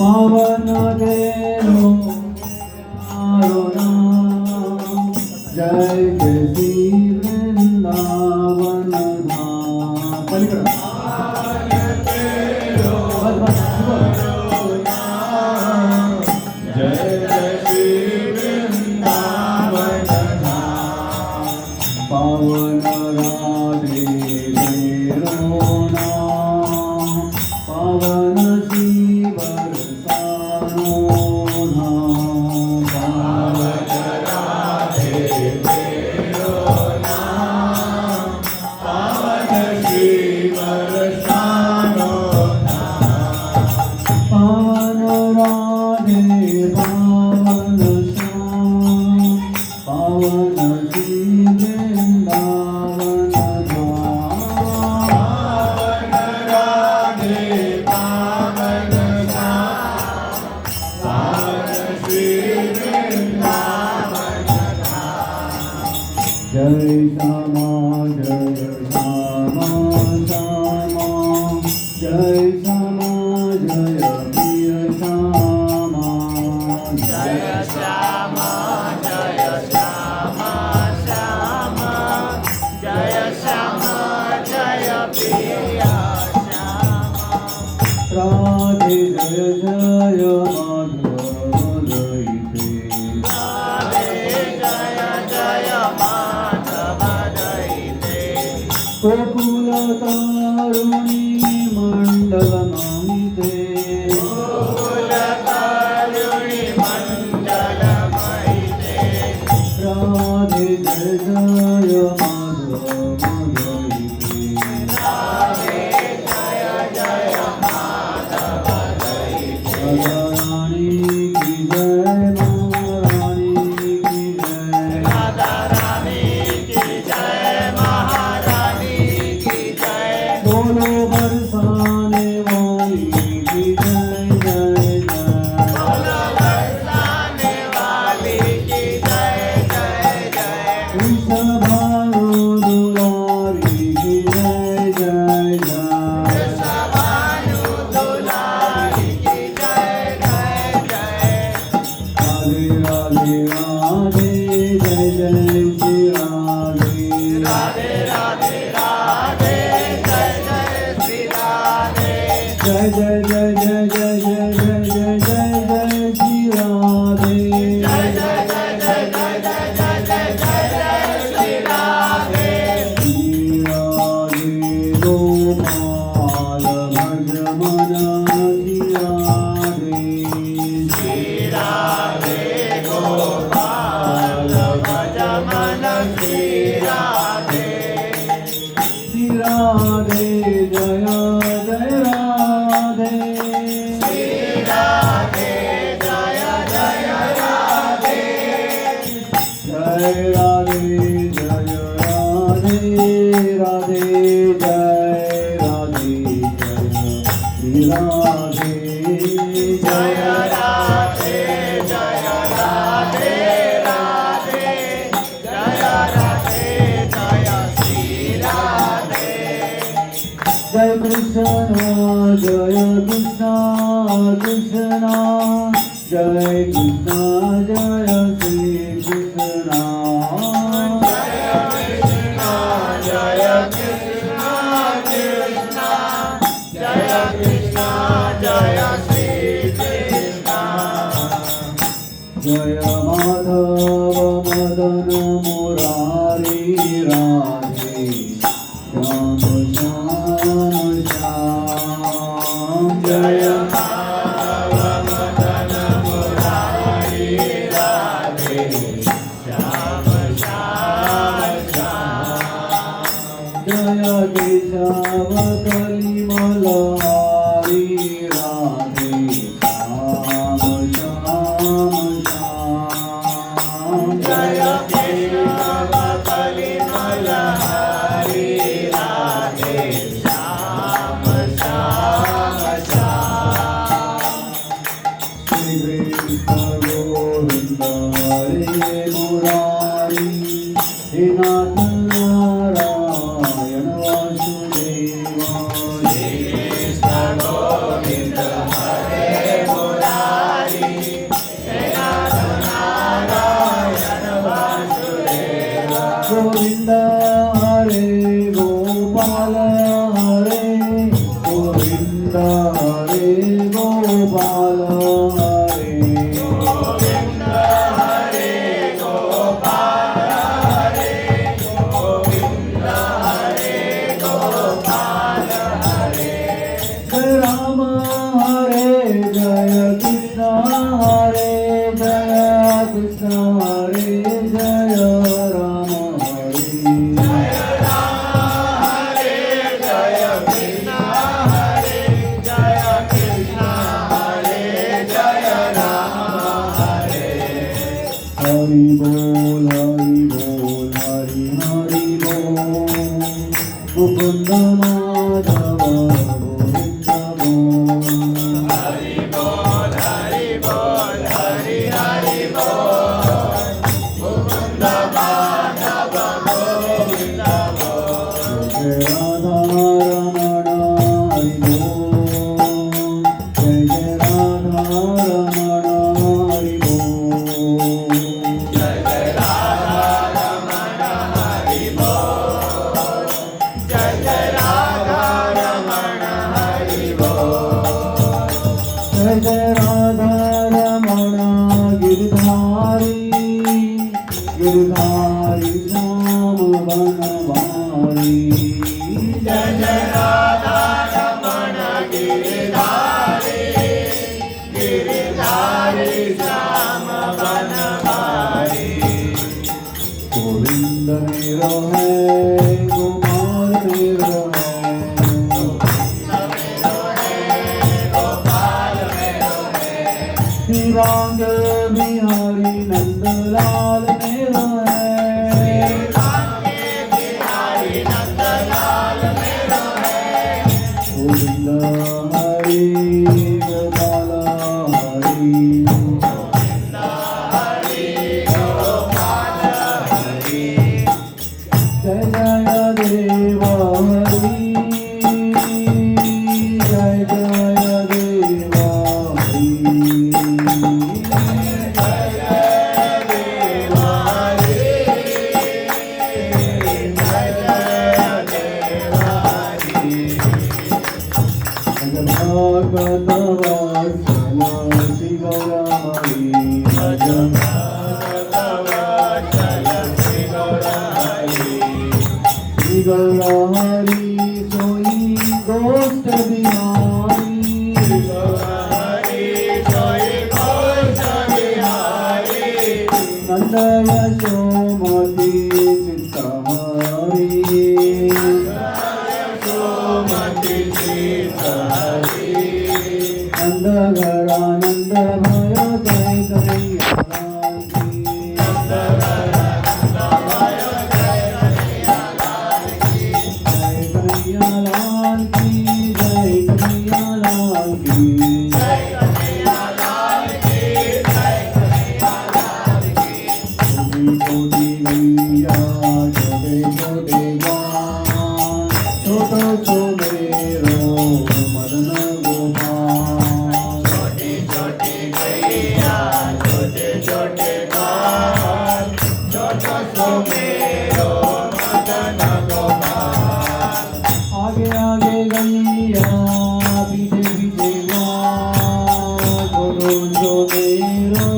पावन देलो मारो नाम, जय जय श्री वृंदावन धाम। पलीकडं पावन राधे तेरो नाम, पावन शिव सानो नाम, पावन राधे तेरो नाम, पावन शिव सानो नाम, पावन राधे पावन श्याम, पावन शिव जय श्यामा जय श्यामा श्यामा, जय श्यामा जय प्रिय श्यामा, जय श्यामा जय श्यामा श्यामा, जय श्यामा जय प्रिय श्यामा, राधे जय जय माधव दयिते, गोकुल तारुणी मंडल माहिते, गोकुल तारुणी मंडल माहिते, राधे जय जय माधव दयिते, राधे जय जय माधव दयिते, राधारानी की जय, महारानी की जय, राधारानी की जय, बोलो बरसाने वाली की जय जय जय, बोलो बरसाने वाली की जय जय जय, वृषभानु दुलारी की जय जय जय, वृषभानु दुलारी की जय जय जय, राधे राधे राधे जय जय श्री राधे, राधे राधे राधे जय जय जय जय जय जय जय जय जय जय श्री राधे, जय जय जय जय जय जय जय जय जय जय श्री राधे, श्री राधे गोपाल भज मन श्री राधे, श्री राधे गोपाल भज मन श्री राधे, श्री राधे जय जय राधे, श्री राधे जय जय राधे, जय राधे जय राधे, राधे जय राधे जय श्री राधे, जय राधे जय राधे, राधे जय राधे जय श्री राधे, जय कृष्ण जय कृष्ण कृष्ण, जय कृष्ण जय श्री कृष्ण, जय कृष्ण जय कृष्ण कृष्ण, जय कृष्ण जय श्री कृष्ण, जय माधव मदन मुरारी राधे, श्याम श्याम श्याम, जय माधव मदन मुरारी राधे, श्याम श्याम श्याम, जय केशव कलिमल हरि राधे, श्याम श्याम श्याम, जय केशव कलिमल हरि राधे, श्याम श्याम श्याम, श्री कृष्ण गोविंद हरे मुरारी, हे नाथ नारायण वासुदेवा, श्री कृष्ण गोविंद हरे मुरारी, गोपाल हरे गोविंद हरे गोपाल हरे गोविंद हरे गोपाल हरे गोविंद हरे गोपाल हरे जय राम हरे जय कृष्ण हरे जय कृष्ण हरे जय राम हरे जय राम हरे जय कृष्ण हरे जय कृष्ण हरे जय राम हरे हरि बोल हरि हरि बोल मुकुंद माधव गोविंद बोल हरि बोल हरि हरि बोल मुकुंद माधव गोविंद बोल जय राधा रमण हरि बोल जय राधा रमण हरि बोल जय राधा रमण हरि बोल जय राधा रमण हरि बोल जय राधा रमण गिरधारी गिरधारी श्याम बनवारी जय राधा रमण गिरधारी गिरधारी श्याम बनवारी गोविंद मेरो है गोपाल मेरो है श्रीराम बिहारी नंदलाल मेरो है गोविंद हरि गोपाल हरि गोविंद हरि गोपाल हरि जय जय देव हरि जय जय देव हरि जय जय देव हरि जय जय देव हरि भागवत वात्सल श्री गौरहरि भज भागवत वात्सल श्री गौरहरि श्री गौरहरि सोई गोष्ठ बिहारी श्री गौरहरि सोई गोष्ठ बिहारी नंद यशोमति चित्तहरि यशोमति चित्तहरि नंद घरानंद भय जय कन्हैया लाल की नंद घरानंद भय जय कन्हैया लाल की जय कन्हैया लाल की जय कन्हैया लाल की जय कन्हैया लाल की जय कन्हैया लाल की कोटि गैया छोटे छोटे गान छोटो सो मेरो मदन गोपाल छोटी छोटी गैया छोटे छोटे गान छोटो सो मेरो मदन गोपाल आगे आगे गैया पीछे पीछे गान छोटो सो मेरो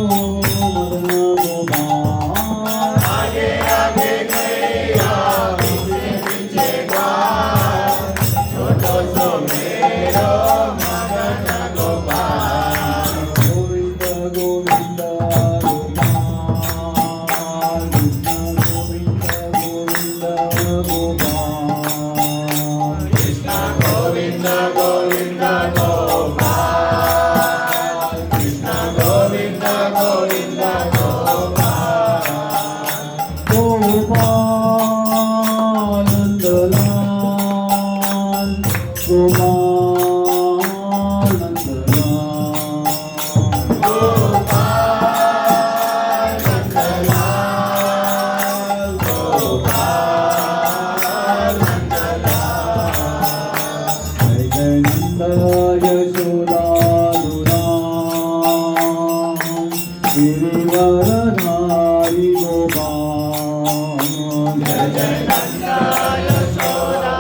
मदन गोपाल आगे आगे गैया पीछे पीछे गान छोटो सो मेरो मदन गोपाल गोविंद गोविंद गोपाल कृष्ण गोविंद गोविंद गोपाल कृष्ण गोविंद गोविंद गोपाल कृष्ण गोविंद गोविंद गोपाल गोपाल नंदलाल गोपाल नंदलाल गोपाल नंदलाल गोपाल नंदलाल जय जय नंद यशोदा दुराम गिरिवरधारी गोपाल जय जय नंद यशोदा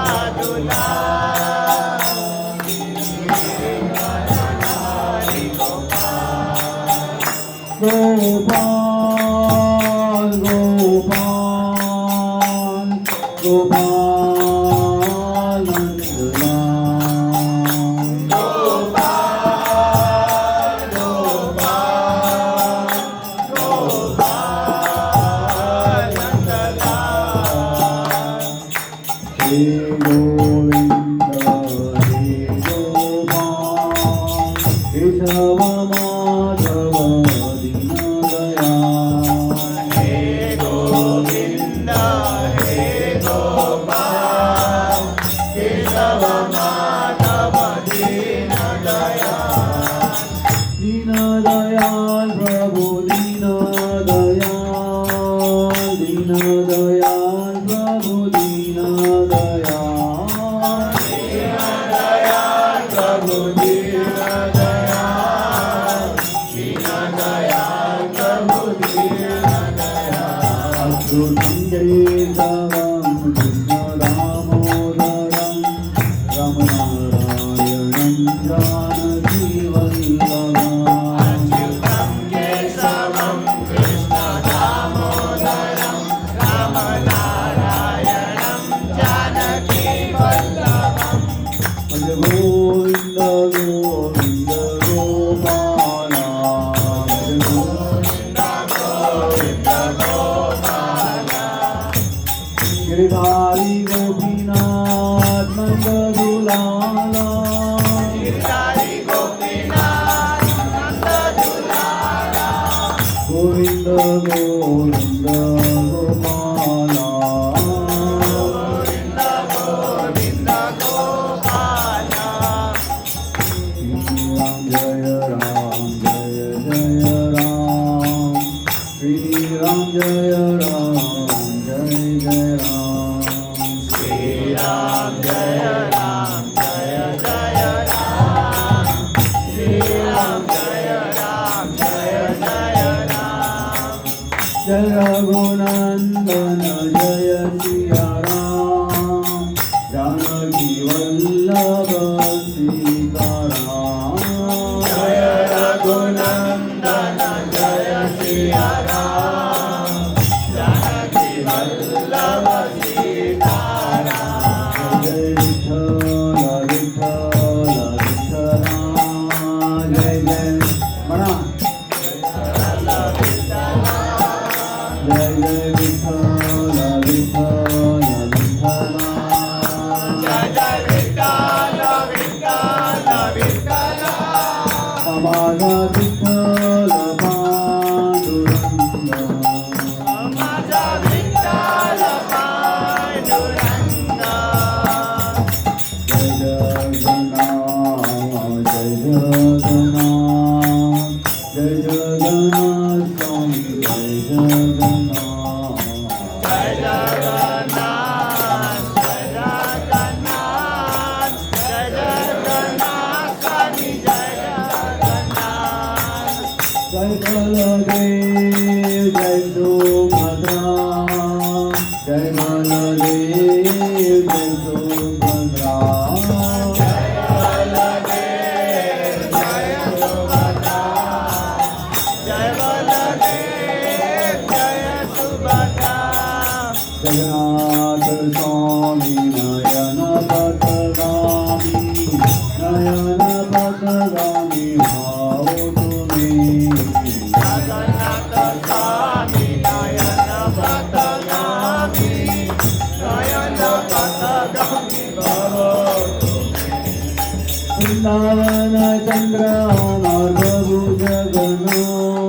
नंद दुलाला गिरधारी गोपीनाथ नंद दुलारा Govind Govind Gopala Govind Govind Gopala Shri Ram Jaya Ram Jaya Jaya Ram Shri Ram Jaya Ram Jaya Jaya Ram Shri Ram जय राम जय जय Ram Jai Raghunandan Jaya Siya Ram Janaki Vallabha Sita Ram जय रघुनंदन जय Siya Ram Janaki Vallabh Sitaram Jai Vithala Vithala Vithala Jai Jai Mana Jai Jai Vithala Vithala Vithala जय जय Vitthal Vitthal Vitthal Amada Vithala Panduranga माझा Vitthal Pandurang Jai Jagannath Jai Jagannath Jai Jagannath Swami Jai Jagannath जय जगन्नाथ जय जगन्नाथ जय जगन्नाथ स्वामी जय Jagannath Jai Baladev Jai Subhadra Jai Baladev Jai Subhadra Baldev जय सुभद्रा जय बलदेव जय Subhadra Jagannath Swami Nayana Patagami Nayana Patagami Bhao Tumi Jagannath स्वामी नयन पथगामी नयन पथगामी भव Vrindavan Chandra Amar Prabhu Jagannath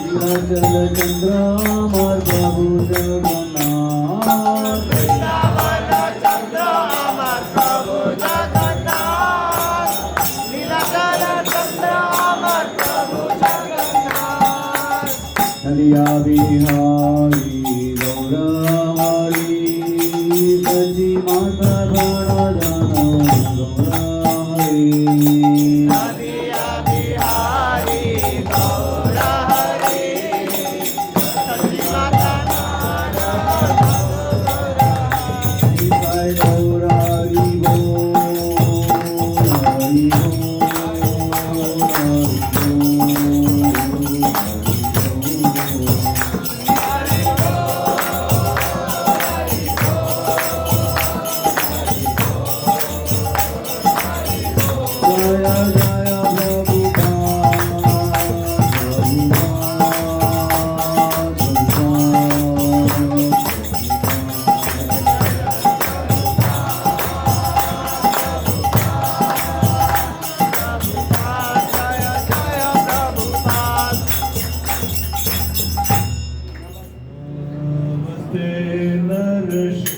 Nilachal Chandra Amar Prabhu Jagannath Vrindavan चंद्र अमर प्रभु जगन्नाथ नीलाचल चंद्र अमर प्रभु Jagannath Nadiya Bihari Gauramari Saji Mata Pranadhana Gauramari नदिया बिहारी गौर हरि सची माता Jai Gaurari Bo Hari Bo Jaya Jaya जय जय Prabhupada Namaste Narsimhaya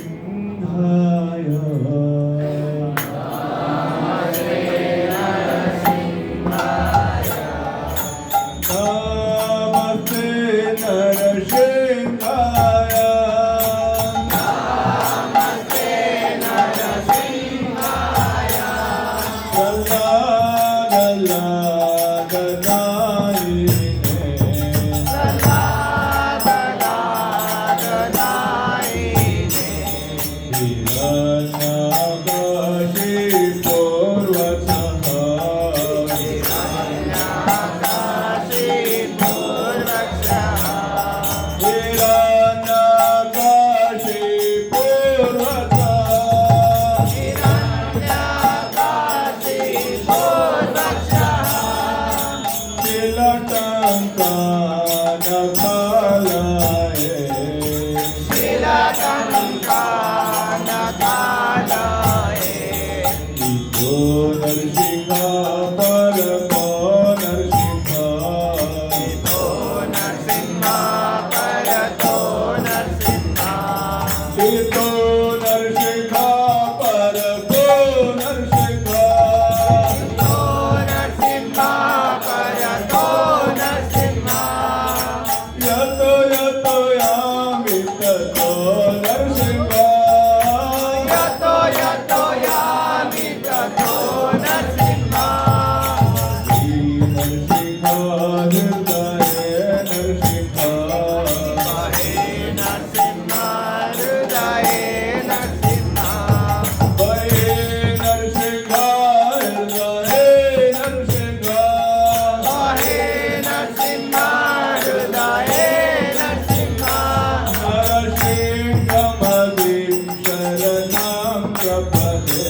प्रपदे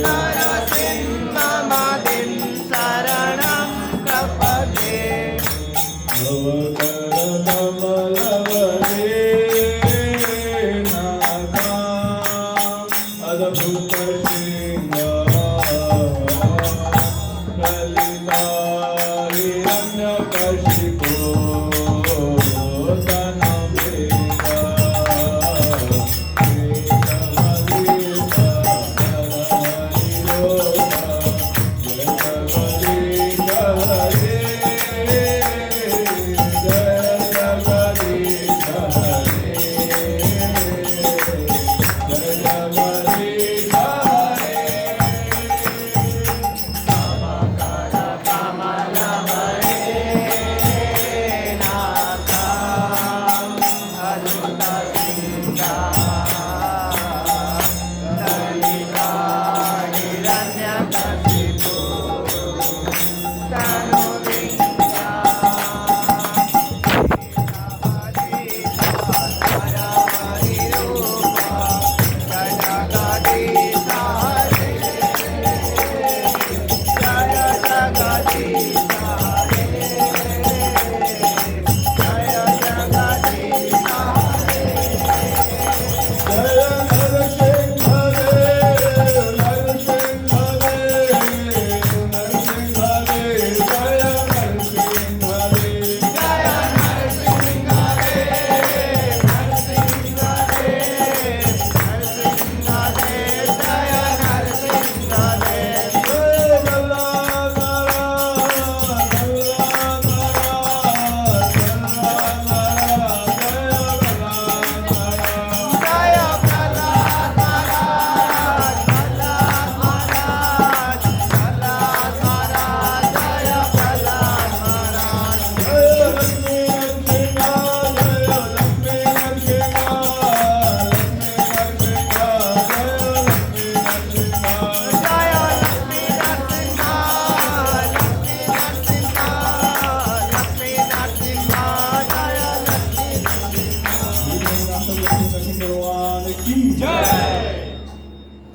नरसिंहमदिं शरणं प्रपदे अवकरकमलवरे नाथा अद्भुत सिंह ललिता हिरण्यकशिपो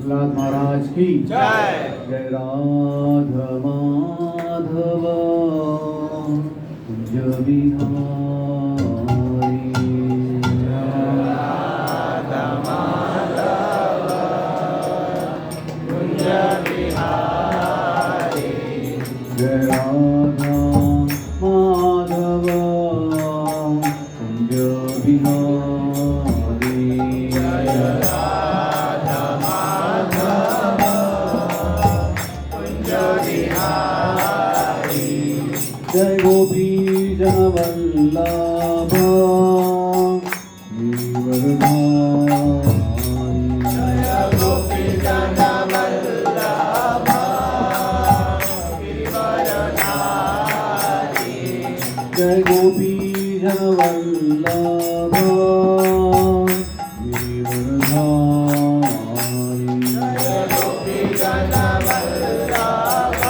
प्रहलाद महाराज की जय। जय राधा माधव कुंज बिहारी राधा माधव कुंज बिहारी जय राधा माधव कुंज बिहारी जय राधा माधव कुंज बिहारी जय गोपी जन वल्लभ जय गोपी जन वल्लभ गिरिवरधारी जय गोपी जन वल्लभ जय गोपी जन वल्लभ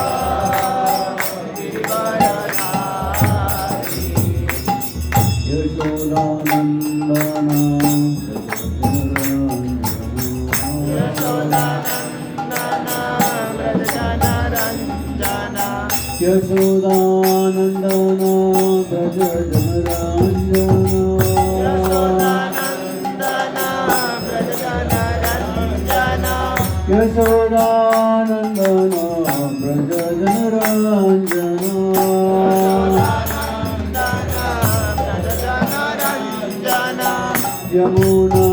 गिरिवरधारी यशोदानन्दन यशोदानन्दन व्रजजनरञ्जन यशोदानन्दन व्रज जनरञ्जन यशोदानन्दन व्रजजनरञ्जन यशोदानन्दन व्रज जनरञ्जन व्रजजनरञ्जन यमुना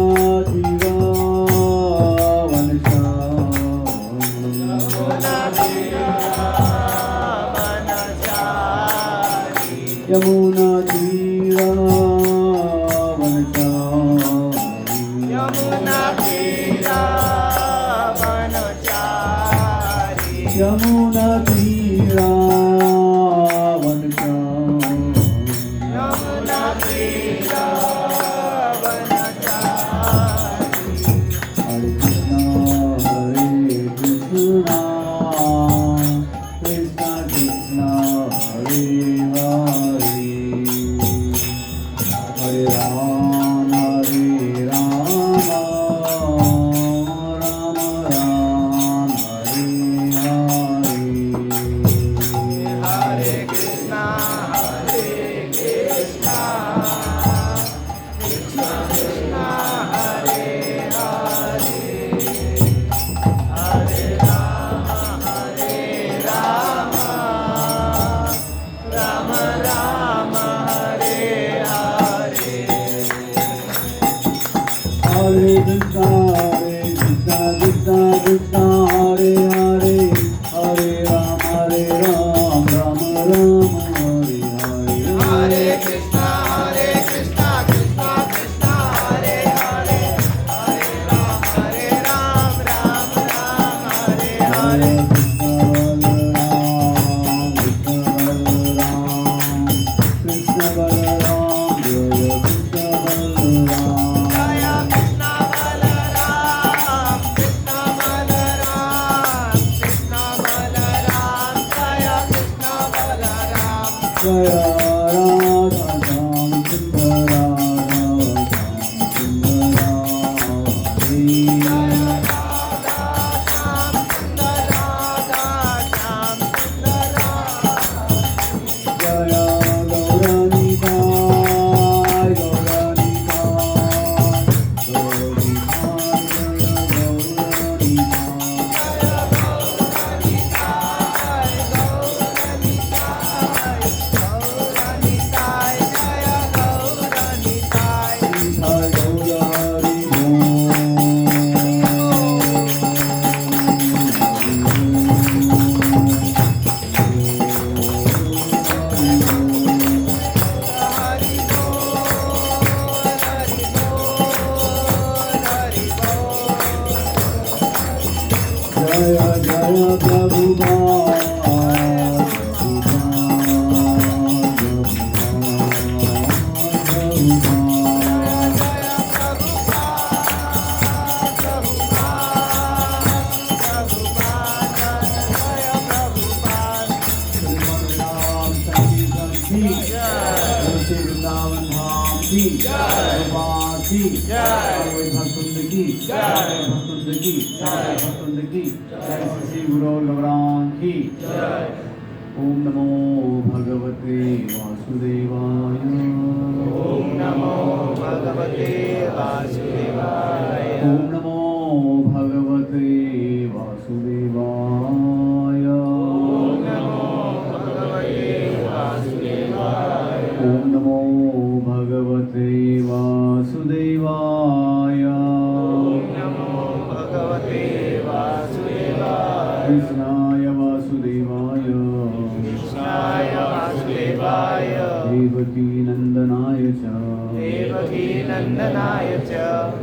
यमुना तीरावनचारी यमुना यमुना तीरावनचारी हरे कृष्णा कृष्ण कृष्ण हरे हरे हरे राम राम राम जय राधा श्याम सुंदर राधा श्याम सुंदर राधे जय गौरानिताय वृंदावन धाम की भगवान की भक्तुंद की भक्तुंद की भक्तुंद की जय श्री गुरु गौरांग की ओम नमो भगवते वासुदेवाय ओम नमो भगवते वासुदेवाय ओम नमो भगवते वासुदेवाय ओम नमो भगवते वासुदेवाय ओम नमो भगवते वासुदेवाय ओम नमो भगवते वासुदेवाय कृष्णाय वासुदेवाय कृष्णाय वासुदेवाय देवकी नंदनाय च देवकी नंदनाय च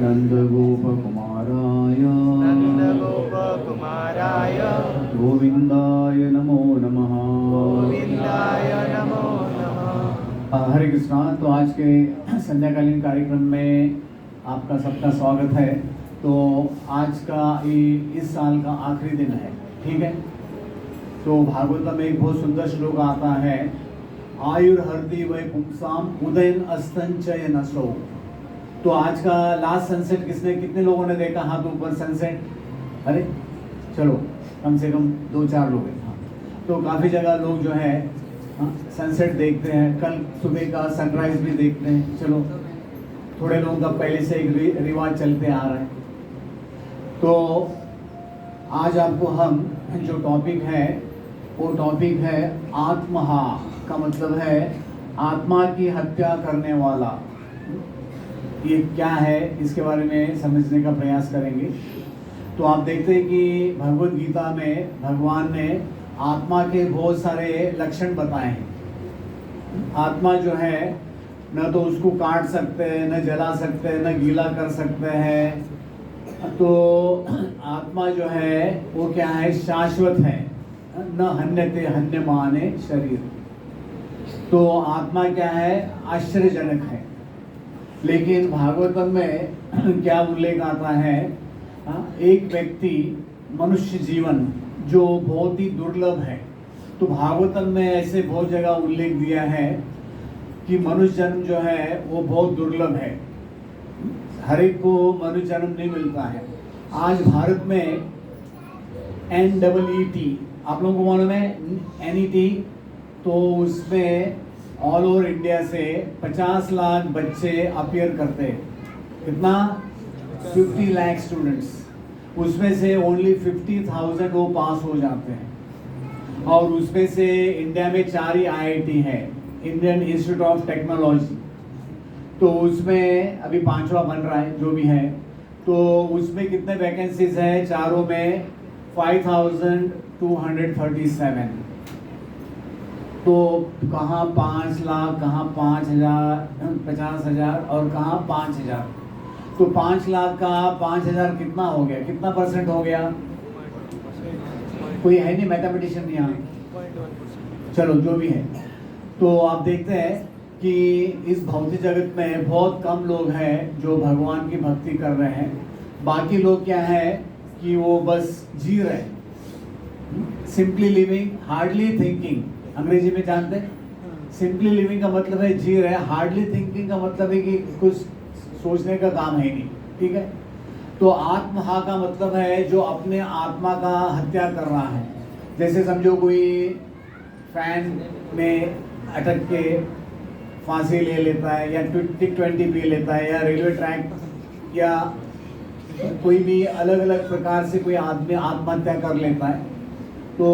नंदगोपकुमाराय नंदगोपकुमाराय गोविंदाय नमो नमः गोविंदाय नमो नमः। हरे कृष्णा। तो आज के संध्याकालीन कार्यक्रम में आपका सबका स्वागत है। तो आज का इस साल का आखिरी दिन है, ठीक है। तो भागवत में एक बहुत सुंदर श्लोक आता है, आयुर्हर्दि वै पुंसाम उदयन अस्तंचय नसो। तो आज का लास्ट सनसेट कितने लोगों ने देखा? हाथ ऊपर सनसेट। अरे चलो, कम से कम 2-4 लोग हैं। हाँ, तो काफ़ी जगह लोग जो है सनसेट देखते हैं, कल सुबह का सनराइज भी देखते हैं। चलो, थोड़े लोगों का पहले से एक रिवाज चलते आ रहा है। तो आज आपको हम जो टॉपिक है वो टॉपिक है आत्महा, का मतलब है आत्मा की हत्या करने वाला। ये क्या है, इसके बारे में समझने का प्रयास करेंगे। तो आप देखते हैं कि भगवद गीता में भगवान ने आत्मा के बहुत सारे लक्षण बताए हैं। आत्मा जो है न तो उसको काट सकते हैं, न जला सकते हैं, न गीला कर सकते हैं। तो आत्मा जो है वो क्या है, शाश्वत है। न हन्यते हन्यमाने शरीर। तो आत्मा क्या है, आश्चर्यजनक है। लेकिन भागवतम में क्या उल्लेख आता है, एक व्यक्ति मनुष्य जीवन जो बहुत ही दुर्लभ है। तो भागवतम में ऐसे बहुत जगह उल्लेख दिया है कि मनुष्य जन्म जो है वो बहुत दुर्लभ है। हर एक को मनुष्य जन्म नहीं मिलता है। आज भारत में NEET, आप लोगों को मालूम है NET, तो उसमें ऑल ओवर इंडिया से 50 लाख बच्चे अपियर करते हैं। कितना? 50 लाख स्टूडेंट्स। उसमें से ओनली 50,000 वो पास हो जाते हैं। और उसमें से इंडिया में 4 ही IIT है, इंडियन इंस्टीट्यूट ऑफ टेक्नोलॉजी। तो उसमें अभी 5वां बन रहा है, जो भी है। तो उसमें कितने वैकेंसीज है? चारों में 5,237। तो कहाँ 5 लाख, कहाँ 5,000, 50,000 और कहाँ 5,000। तो 5 लाख का 5,000 कितना हो गया? कितना परसेंट हो गया? कोई है नहीं, मैथमेटिशियन यहाँ। चलो, जो भी है। तो आप देखते हैं कि इस भौतिक जगत में बहुत कम लोग हैं जो भगवान की भक्ति कर रहे हैं। बाकी लोग क्या है कि वो बस जी रहे हैं, सिंपली लिविंग, हार्डली थिंकिंग। अंग्रेजी में जानते हैं सिंपली लिविंग का मतलब है जी रहे, हार्डली थिंकिंग का मतलब है कि कुछ सोचने का काम है नहीं, ठीक है। तो आत्महा का मतलब है जो अपने आत्मा का हत्या कर रहा है। जैसे समझो कोई फैन में अटक के फांसी ले लेता है, या टिक 20 पी लेता है, या रेलवे ट्रैक, या कोई भी अलग अलग प्रकार से कोई आदमी आत्महत्या कर लेता है, तो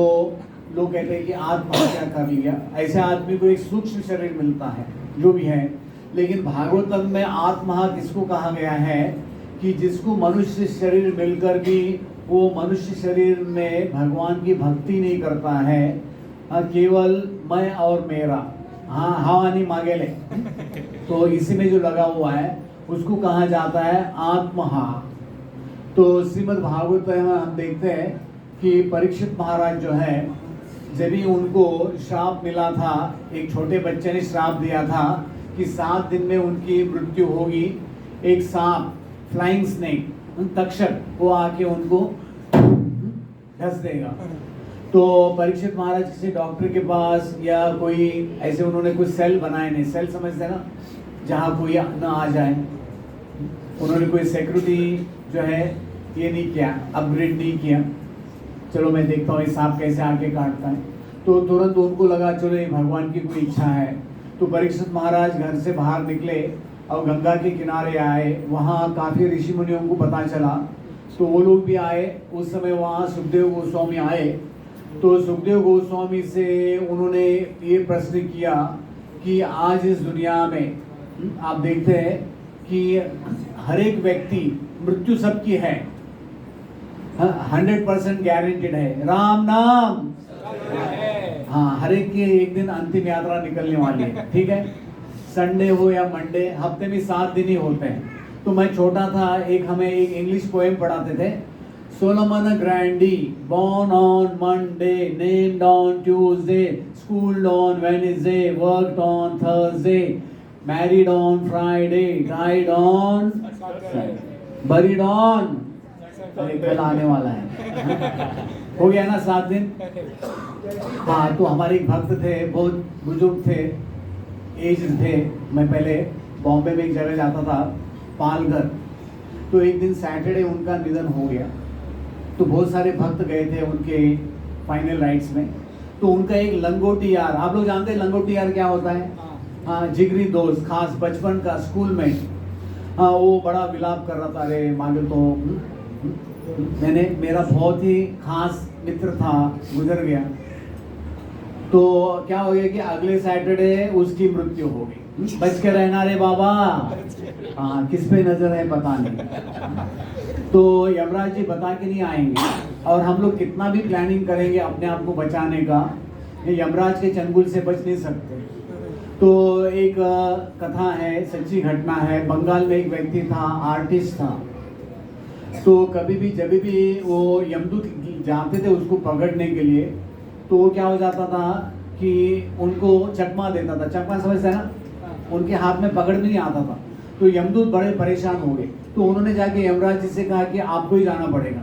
लोग कहते हैं कि आत्महत्या कर लिया। ऐसे आदमी को एक सूक्ष्म शरीर मिलता है, जो भी है। लेकिन भागवतम में आत्मा किसको कहा गया है कि जिसको मनुष्य शरीर मिलकर भी वो मनुष्य शरीर में भगवान की भक्ति नहीं करता है, केवल मैं और मेरा, हाँ हवानी मांगेले, तो इसी में जो लगा हुआ है उसको कहा जाता है आत्महा। तो श्रीमद् भागवत में हम देखते हैं कि परीक्षित महाराज जो है, जब भी उनको श्राप मिला था, एक छोटे बच्चे ने श्राप दिया था कि 7 दिन में उनकी मृत्यु होगी। एक सांप, फ्लाइंग स्नेक, तक्षक, वो आके उनको ढस देगा। तो परीक्षित महाराज किसी डॉक्टर के पास या कोई ऐसे उन्होंने कुछ सेल बनाए नहीं, सेल समझते ना, जहाँ कोई ना आ जाए, उन्होंने कोई सिक्योरिटी जो है ये नहीं किया, अपग्रेड नहीं किया। चलो मैं देखता हूँ ये सांप कैसे आके काटता है। तो तुरंत उनको लगा चलो ये भगवान की कोई इच्छा है। तो परीक्षित महाराज घर से बाहर निकले और गंगा के किनारे आए। वहाँ काफ़ी ऋषि मुनियों को पता चला, तो वो लोग भी आए। उस समय वहाँ सुखदेव गोस्वामी आए। तो सुखदेव गोस्वामी से उन्होंने ये प्रश्न किया कि आज इस दुनिया में आप देखते हैं कि हर एक व्यक्ति, मृत्यु सबकी है, 100% गारंटेड है, राम नाम, हाँ हर एक की एक दिन अंतिम यात्रा निकलने वाली है, ठीक है। संडे हो या मंडे, हफ्ते में 7 दिन ही होते हैं। तो मैं छोटा था, हमें एक इंग्लिश पोएम पढ़ाते थे, Solomon ग्रैंडी born on Monday, named on Tuesday, schooled on Wednesday, worked on Thursday, married on Friday, died on buried on, कल आने वाला है, हो गया ना 7 दिन। हाँ, तो हमारे एक भक्त थे, बहुत बुजुर्ग थे, एज थे। मैं पहले बॉम्बे में एक जगह जाता था, पालघर। तो एक दिन सैटरडे उनका निधन हो गया। तो बहुत सारे भक्त गए थे उनके फाइनल राइट्स में। तो उनका एक लंगोटी यार, आप लोग जानते हैं लंगोटी यार क्या होता है? हाँ, जिगरी दोस्त, खास बचपन का, स्कूल में। हाँ, वो बड़ा विलाप कर रहा था, अरे मांगे तो मेरा बहुत ही खास मित्र था, गुजर गया। तो क्या हो गया कि अगले सैटरडे उसकी मृत्यु हो गई। बच के रहना रे बाबा, हाँ किस पे नजर है पता नहीं। तो यमराज जी बता के नहीं आएंगे, और हम लोग कितना भी प्लानिंग करेंगे अपने आप को बचाने का, यमराज के चंगुल से बच नहीं सकते। तो एक कथा है, सच्ची घटना है। बंगाल में एक व्यक्ति था, आर्टिस्ट था। तो कभी भी जब भी वो यमदूत जाते थे उसको पकड़ने के लिए, तो वो क्या हो जाता था कि उनको चकमा देता था। चकमा समझते हैं ना, उनके हाथ में पकड़ में नहीं आता था। तो यमदूत बड़े परेशान हो गए। तो उन्होंने जाके यमराज जी से कहा कि आपको ही जाना पड़ेगा।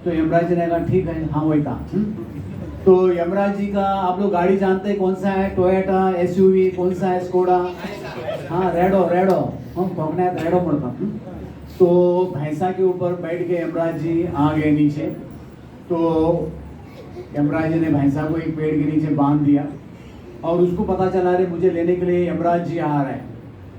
तो यमराज जी ने कहा ठीक है, हाँ वही था। तो यमराज जी का, आप लोग गाड़ी जानते हैं कौन सा है? टोयोटा SUV, कौन सा है? स्कोडा, हाँ रेडो, हाँ रेडो पड़ता। तो भैंसा के ऊपर बैठ के यमराज जी आ गए नीचे। तो यमराज जी ने भैंसा को एक पेड़ के नीचे बांध दिया, और उसको पता चला रहे मुझे लेने के लिए यमराज जी आ रहे हैं।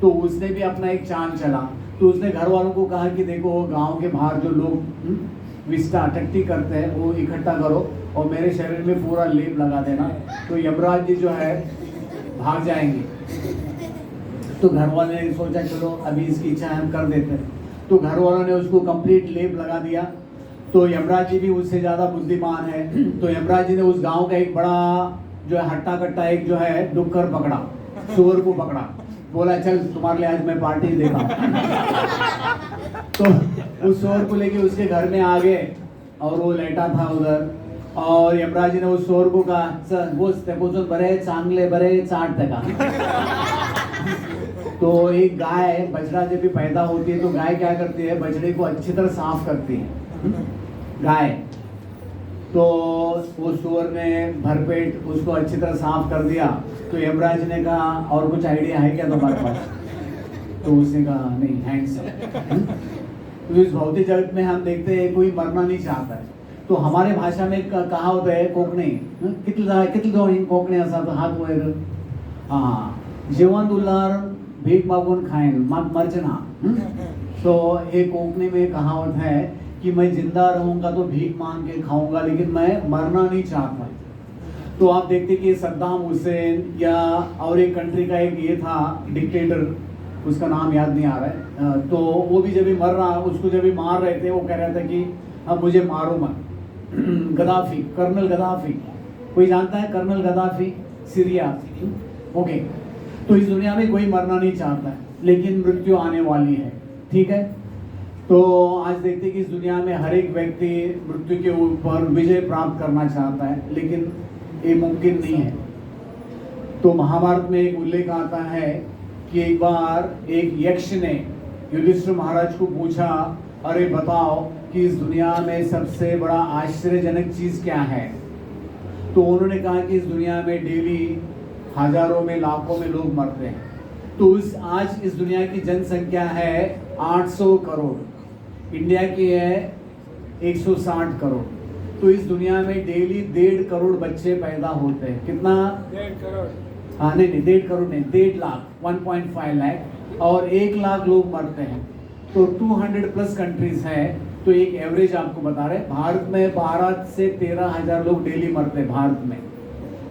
तो उसने भी अपना एक चांद चला। तो उसने घर वालों को कहा कि देखो गांव के बाहर जो लोग विस्टा टट्टी करते हैं वो इकट्ठा करो और मेरे शरीर में पूरा लेप लगा देना, तो यमराज जी जो है भाग जाएंगे। तो घर वालों ने सोचा चलो अभी इसकी इच्छा हम कर देते हैं। तो घर वालों ने उसको कंप्लीट लेप लगा दिया। तो यमराज जी भी उससे ज़्यादा बुद्धिमान है। तो यमराज जी ने उस गांव का एक बड़ा जो है हट्टा कट्टा एक जो है डुक्कर पकड़ा, सुअर को पकड़ा, बोला चल तुम्हारे लिए आज मैं पार्टी देता हूँ। तो उस सुअर को लेके उसके घर में आ गए, और वो लेटा था उधर। और यमराज जी ने उस सुअर को कहा सर वो तेकोचून बरे चांगले बरे चाटते का। तो एक गाय, बछड़ा जब भी पैदा होती है तो गाय क्या करती है, बछड़े को अच्छी तरह साफ करती है गाय। तो वो सुअर ने भरपेट उसको अच्छी तरह साफ कर दिया। तो यमराज ने कहा और कुछ आइडिया है क्या तुम्हारे पास? तो उसने कहा नहीं, हैंड्स तो इस भौतिक जगत में हम देखते हैं कोई मरना नहीं चाहता है। तो हमारे भाषा में कहा होता है कोकणे कितले दो कोकणे असतात हात वर जेवण उल्हार भीक मागून खाएन मर्चना। तो एक कोकणे में कहावत है कि मैं जिंदा रहूंगा तो भीख मांग के खाऊंगा, लेकिन मैं मरना नहीं चाहता। तो आप देखते कि सद्दाम हुसैन या और एक कंट्री का एक ये था डिक्टेटर, उसका नाम याद नहीं आ रहा है, तो वो भी जब भी मर रहा, उसको जब भी मार रहे थे वो कह रहा था कि अब मुझे मारो मत। गद्दाफी, कर्नल गद्दाफी, कोई जानता है कर्नल गद्दाफी? सीरिया। ओके, तो इस दुनिया में कोई मरना नहीं चाहता है, लेकिन मृत्यु आने वाली है। ठीक है, तो आज देखते हैं कि इस दुनिया में हर एक व्यक्ति मृत्यु के ऊपर विजय प्राप्त करना चाहता है, लेकिन ये मुमकिन नहीं है। तो महाभारत में एक उल्लेख आता है कि एक बार एक यक्ष ने युधिष्ठिर महाराज को पूछा, अरे बताओ कि इस दुनिया में सबसे बड़ा आश्चर्यजनक चीज क्या है? तो उन्होंने कहा कि इस दुनिया में डेली हजारों में लाखों में लोग मरते हैं। तो आज इस दुनिया की जनसंख्या है 800 करोड़, इंडिया की है 160 करोड़। तो इस दुनिया में डेली 1.5 करोड़ बच्चे पैदा होते हैं। कितना? 1.5 करोड़। हाँ नहीं 1.5 करोड़ नहीं, 1.5 लाख, 1.5 लाख, और 1 लाख लोग मरते हैं। तो 200 प्लस कंट्रीज हैं। तो एक एवरेज आपको बता रहे, भारत में 12 से 13 हजार लोग डेली मरते हैं भारत में।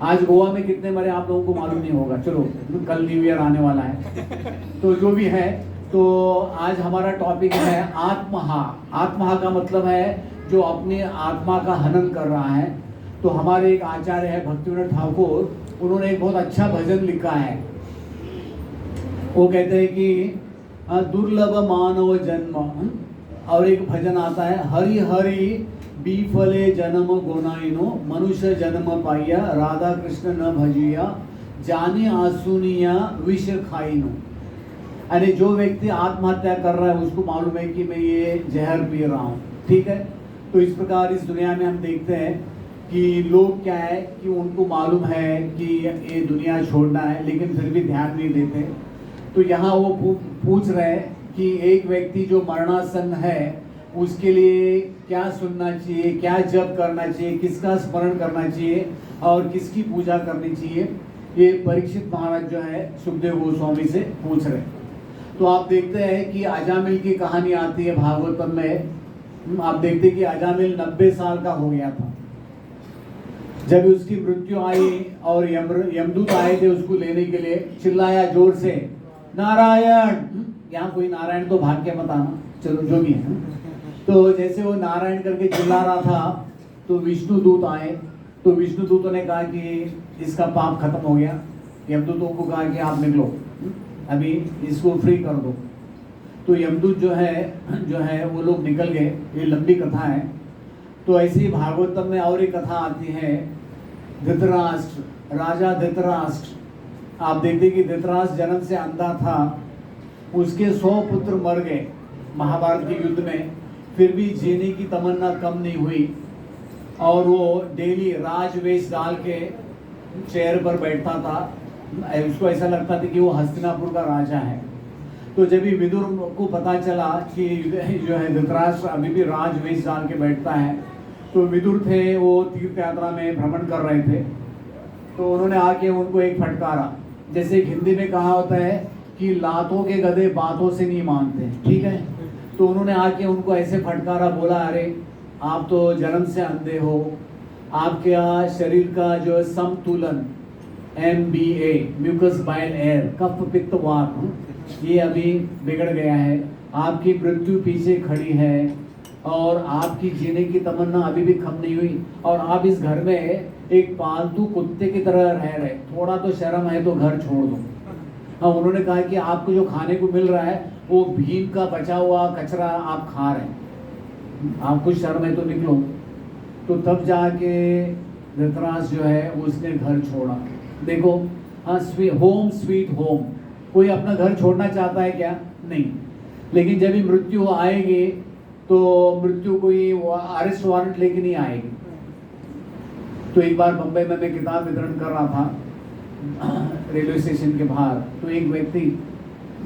आज गोवा में कितने मरे आप लोगों को मालूम नहीं होगा, चलो कल न्यू ईयर आने वाला है। तो जो भी है, तो आज हमारा टॉपिक है आत्महा। आत्महा का मतलब है जो अपनी आत्मा का हनन कर रहा है। तो हमारे एक आचार्य है भक्तिविनोद ठाकुर, उन्होंने एक बहुत अच्छा भजन लिखा है। वो कहते हैं कि दुर्लभ मानव जन्म, और एक भजन आता है, हरि हरि बीफले जन्म गोनाइनो मनुष्य जन्म पाइया राधा कृष्ण न भजिया जाने आसुनिया विष खाइनो। यानी जो व्यक्ति आत्महत्या कर रहा है उसको मालूम है कि मैं ये जहर पी रहा हूँ। ठीक है, तो इस प्रकार इस दुनिया में हम देखते हैं कि लोग क्या है कि उनको मालूम है कि ये दुनिया छोड़ना है, लेकिन फिर भी ध्यान नहीं देते। तो यहाँ वो पूछ रहे हैं कि एक व्यक्ति जो मरणासन है उसके लिए क्या सुनना चाहिए, क्या जप करना चाहिए, किसका स्मरण करना चाहिए और किसकी पूजा करनी चाहिए। ये परीक्षित महाराज जो है सुखदेव गोस्वामी से पूछ रहे। तो आप देखते हैं कि अजामिल की कहानी आती है भागवतम में। आप देखते हैं कि अजामिल 90 साल का हो गया था जब उसकी मृत्यु आई, और यमदूत आए थे उसको लेने के लिए। चिल्लाया जोर से, नारायण। यहाँ कोई नारायण तो भाग के बताना, चलो जो भी है। तो जैसे वो नारायण करके चिल्ला रहा था तो विष्णु दूत आए। तो विष्णु दूतों ने कहा कि इसका पाप खत्म हो गया। यमदूतों को कहा कि आप निकलो, अभी इसको फ्री कर दो। तो यमदूत जो है वो लोग निकल गए। ये लंबी कथा है। तो ऐसे ही भागवतम में और एक कथा आती है, धृतराष्ट्र, राजा धृतराष्ट्र। आप देखते कि धृतराष्ट्र जन्म से अंधा था, उसके 100 पुत्र मर गए महाभारत के युद्ध में, फिर भी जीने की तमन्ना कम नहीं हुई। और वो डेली राजवेश डाल के चेयर पर बैठता था। उसको ऐसा लगता था कि वो हस्तिनापुर का राजा है। तो जब भी विदुर को पता चला कि जो है धृतराष्ट्र अभी भी राजवेश डाल के बैठता है, तो विदुर थे वो तीर्थ यात्रा में भ्रमण कर रहे थे। तो उन्होंने आके उनको एक फटकारा, जैसे हिंदी में कहा होता है कि लातों के गधे बातों से नहीं मानते। ठीक है, तो उन्होंने आके उनको ऐसे फटकारा, बोला अरे आप तो जन्म से अंधे हो, आपके शरीर का जो संतुलन MBA म्यूकस बाइल एयर कफ पित्त वात ये अभी बिगड़ गया है, आपकी मृत्यु पीछे खड़ी है और आपकी जीने की तमन्ना अभी भी कम नहीं हुई, और आप इस घर में एक पालतू कुत्ते की तरह रह रहे, थोड़ा तो शर्म है तो घर छोड़ दो। हाँ, उन्होंने कहा कि आपको जो खाने को मिल रहा है वो भीम का बचा हुआ कचरा आप खा रहे हैं, आपको शर्म है तो निकलो। तो तब जाके धृतराष्ट्र जो है उसने घर छोड़ा। देखो, हाँ, होम स्वीट होम। कोई अपना घर छोड़ना चाहता है क्या? नहीं। लेकिन जब भी मृत्यु आएगी तो मृत्यु कोई अरेस्ट वारंट लेके नहीं आएगी, तो एक बार बम्बई में मैं किताब वितरण कर रहा था रेलवे स्टेशन के बाहर, तो एक व्यक्ति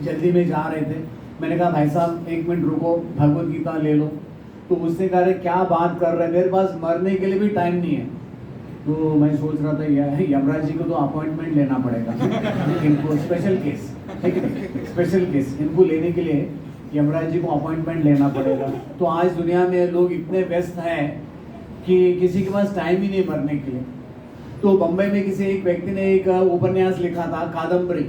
जल्दी में जा रहे थे। मैंने कहा भाई साहब 1 मिनट रुको, भगवत गीता ले लो। तो उसने कहा अरे क्या बात कर रहे हैं, मेरे पास मरने के लिए भी टाइम नहीं है। तो मैं सोच रहा था यमराज जी को तो अपॉइंटमेंट लेना पड़ेगा इनको, स्पेशल केस, ठीक है, स्पेशल केस इनको लेने के लिए यमराज जी को अपॉइंटमेंट लेना पड़ेगा। तो आज दुनिया में लोग इतने व्यस्त हैं कि किसी के पास टाइम ही नहीं मरने के लिए। तो बम्बई में किसी एक व्यक्ति ने एक उपन्यास लिखा था, कादम्बरी।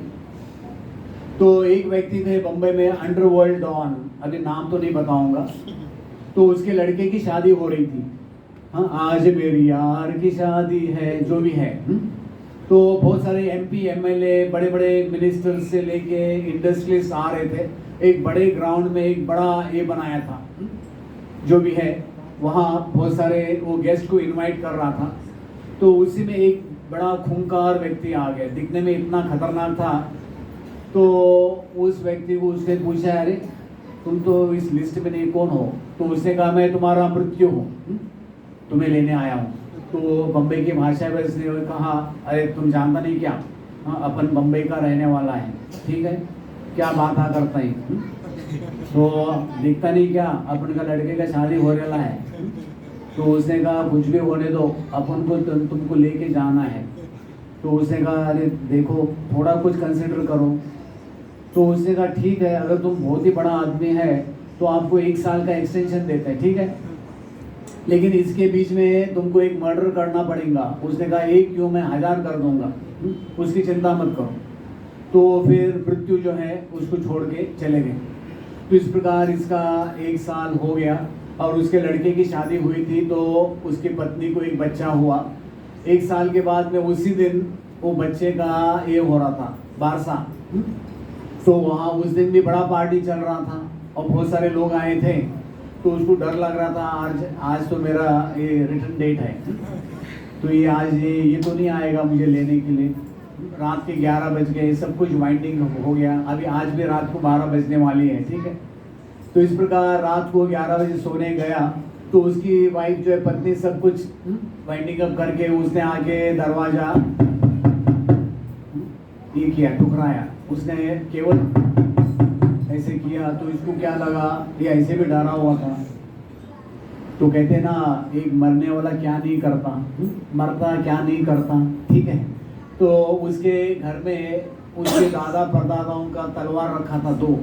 तो एक व्यक्ति थे बम्बई में, अंडरवर्ल्ड डॉन, अभी नाम तो नहीं बताऊंगा। तो उसके लड़के की शादी हो रही थी। हाँ, आज मेरी यार की शादी है, जो भी है। तो बहुत सारे MP MLA, बड़े बड़े मिनिस्टर से लेके इंडस्ट्रियलिस्ट आ रहे थे। एक बड़े ग्राउंड में एक बड़ा ये बनाया था, जो भी है, वहाँ बहुत सारे वो गेस्ट को इनवाइट कर रहा था। तो उसी में एक बड़ा खूंखार व्यक्ति आ गया, दिखने में इतना खतरनाक था। तो उस व्यक्ति को उसने पूछा, अरे तुम तो इस लिस्ट में नहीं, कौन हो? तो उसने कहा मैं तुम्हारा मृत्यु हूँ, तुम्हें लेने आया हूँ। तो बम्बई की भाषा में उसने कहा, अरे तुम जानता नहीं क्या, हाँ अपन बम्बई का रहने वाला है, ठीक है, क्या बात करता है, तो दिखता नहीं क्या अपन का लड़के का शादी हो रहा है। तो उसने कहा कुछ भी होने दो, अपन को तुमको लेके जाना है। तो उसने कहा अरे देखो थोड़ा कुछ कंसिडर करो। तो उसने कहा ठीक है, अगर तुम बहुत ही बड़ा आदमी है तो आपको 1 साल का एक्सटेंशन देते हैं, ठीक है, लेकिन इसके बीच में तुमको एक मर्डर करना पड़ेगा। उसने कहा 1 क्यों, मैं 1000 कर दूंगा, उसकी चिंता मत करो। तो फिर मृत्यु जो है उसको छोड़ के चले गए। तो इस प्रकार इसका 1 साल हो गया और उसके लड़के की शादी हुई थी। तो उसकी पत्नी को एक बच्चा हुआ। 1 साल के बाद में उसी दिन वो बच्चे का ये हो रहा था, बारसा। तो वहाँ उस दिन भी बड़ा पार्टी चल रहा था और बहुत सारे लोग आए थे। तो उसको डर लग रहा था, आज तो मेरा ये रिटर्न डेट है, तो ये आज ये तो नहीं आएगा मुझे लेने के लिए। रात के 11 बज गए, सब कुछ वाइंडिंग हो गया। अभी आज भी रात को 12 बजने वाली है, ठीक है। तो इस प्रकार रात को 11 बजे सोने गया। तो उसकी वाइफ जो है, पत्नी, सब कुछ वाइंडिंग अप करके उसने आके दरवाजा ये किया, ठुकराया। उसने केवल ऐसे किया तो इसको क्या लगा, ये ऐसे भी डरा हुआ था। तो कहते ना, एक मरने वाला क्या नहीं करता, मरता क्या नहीं करता, ठीक है। तो उसके घर में उसके दादा परदादाओं का तलवार रखा था 2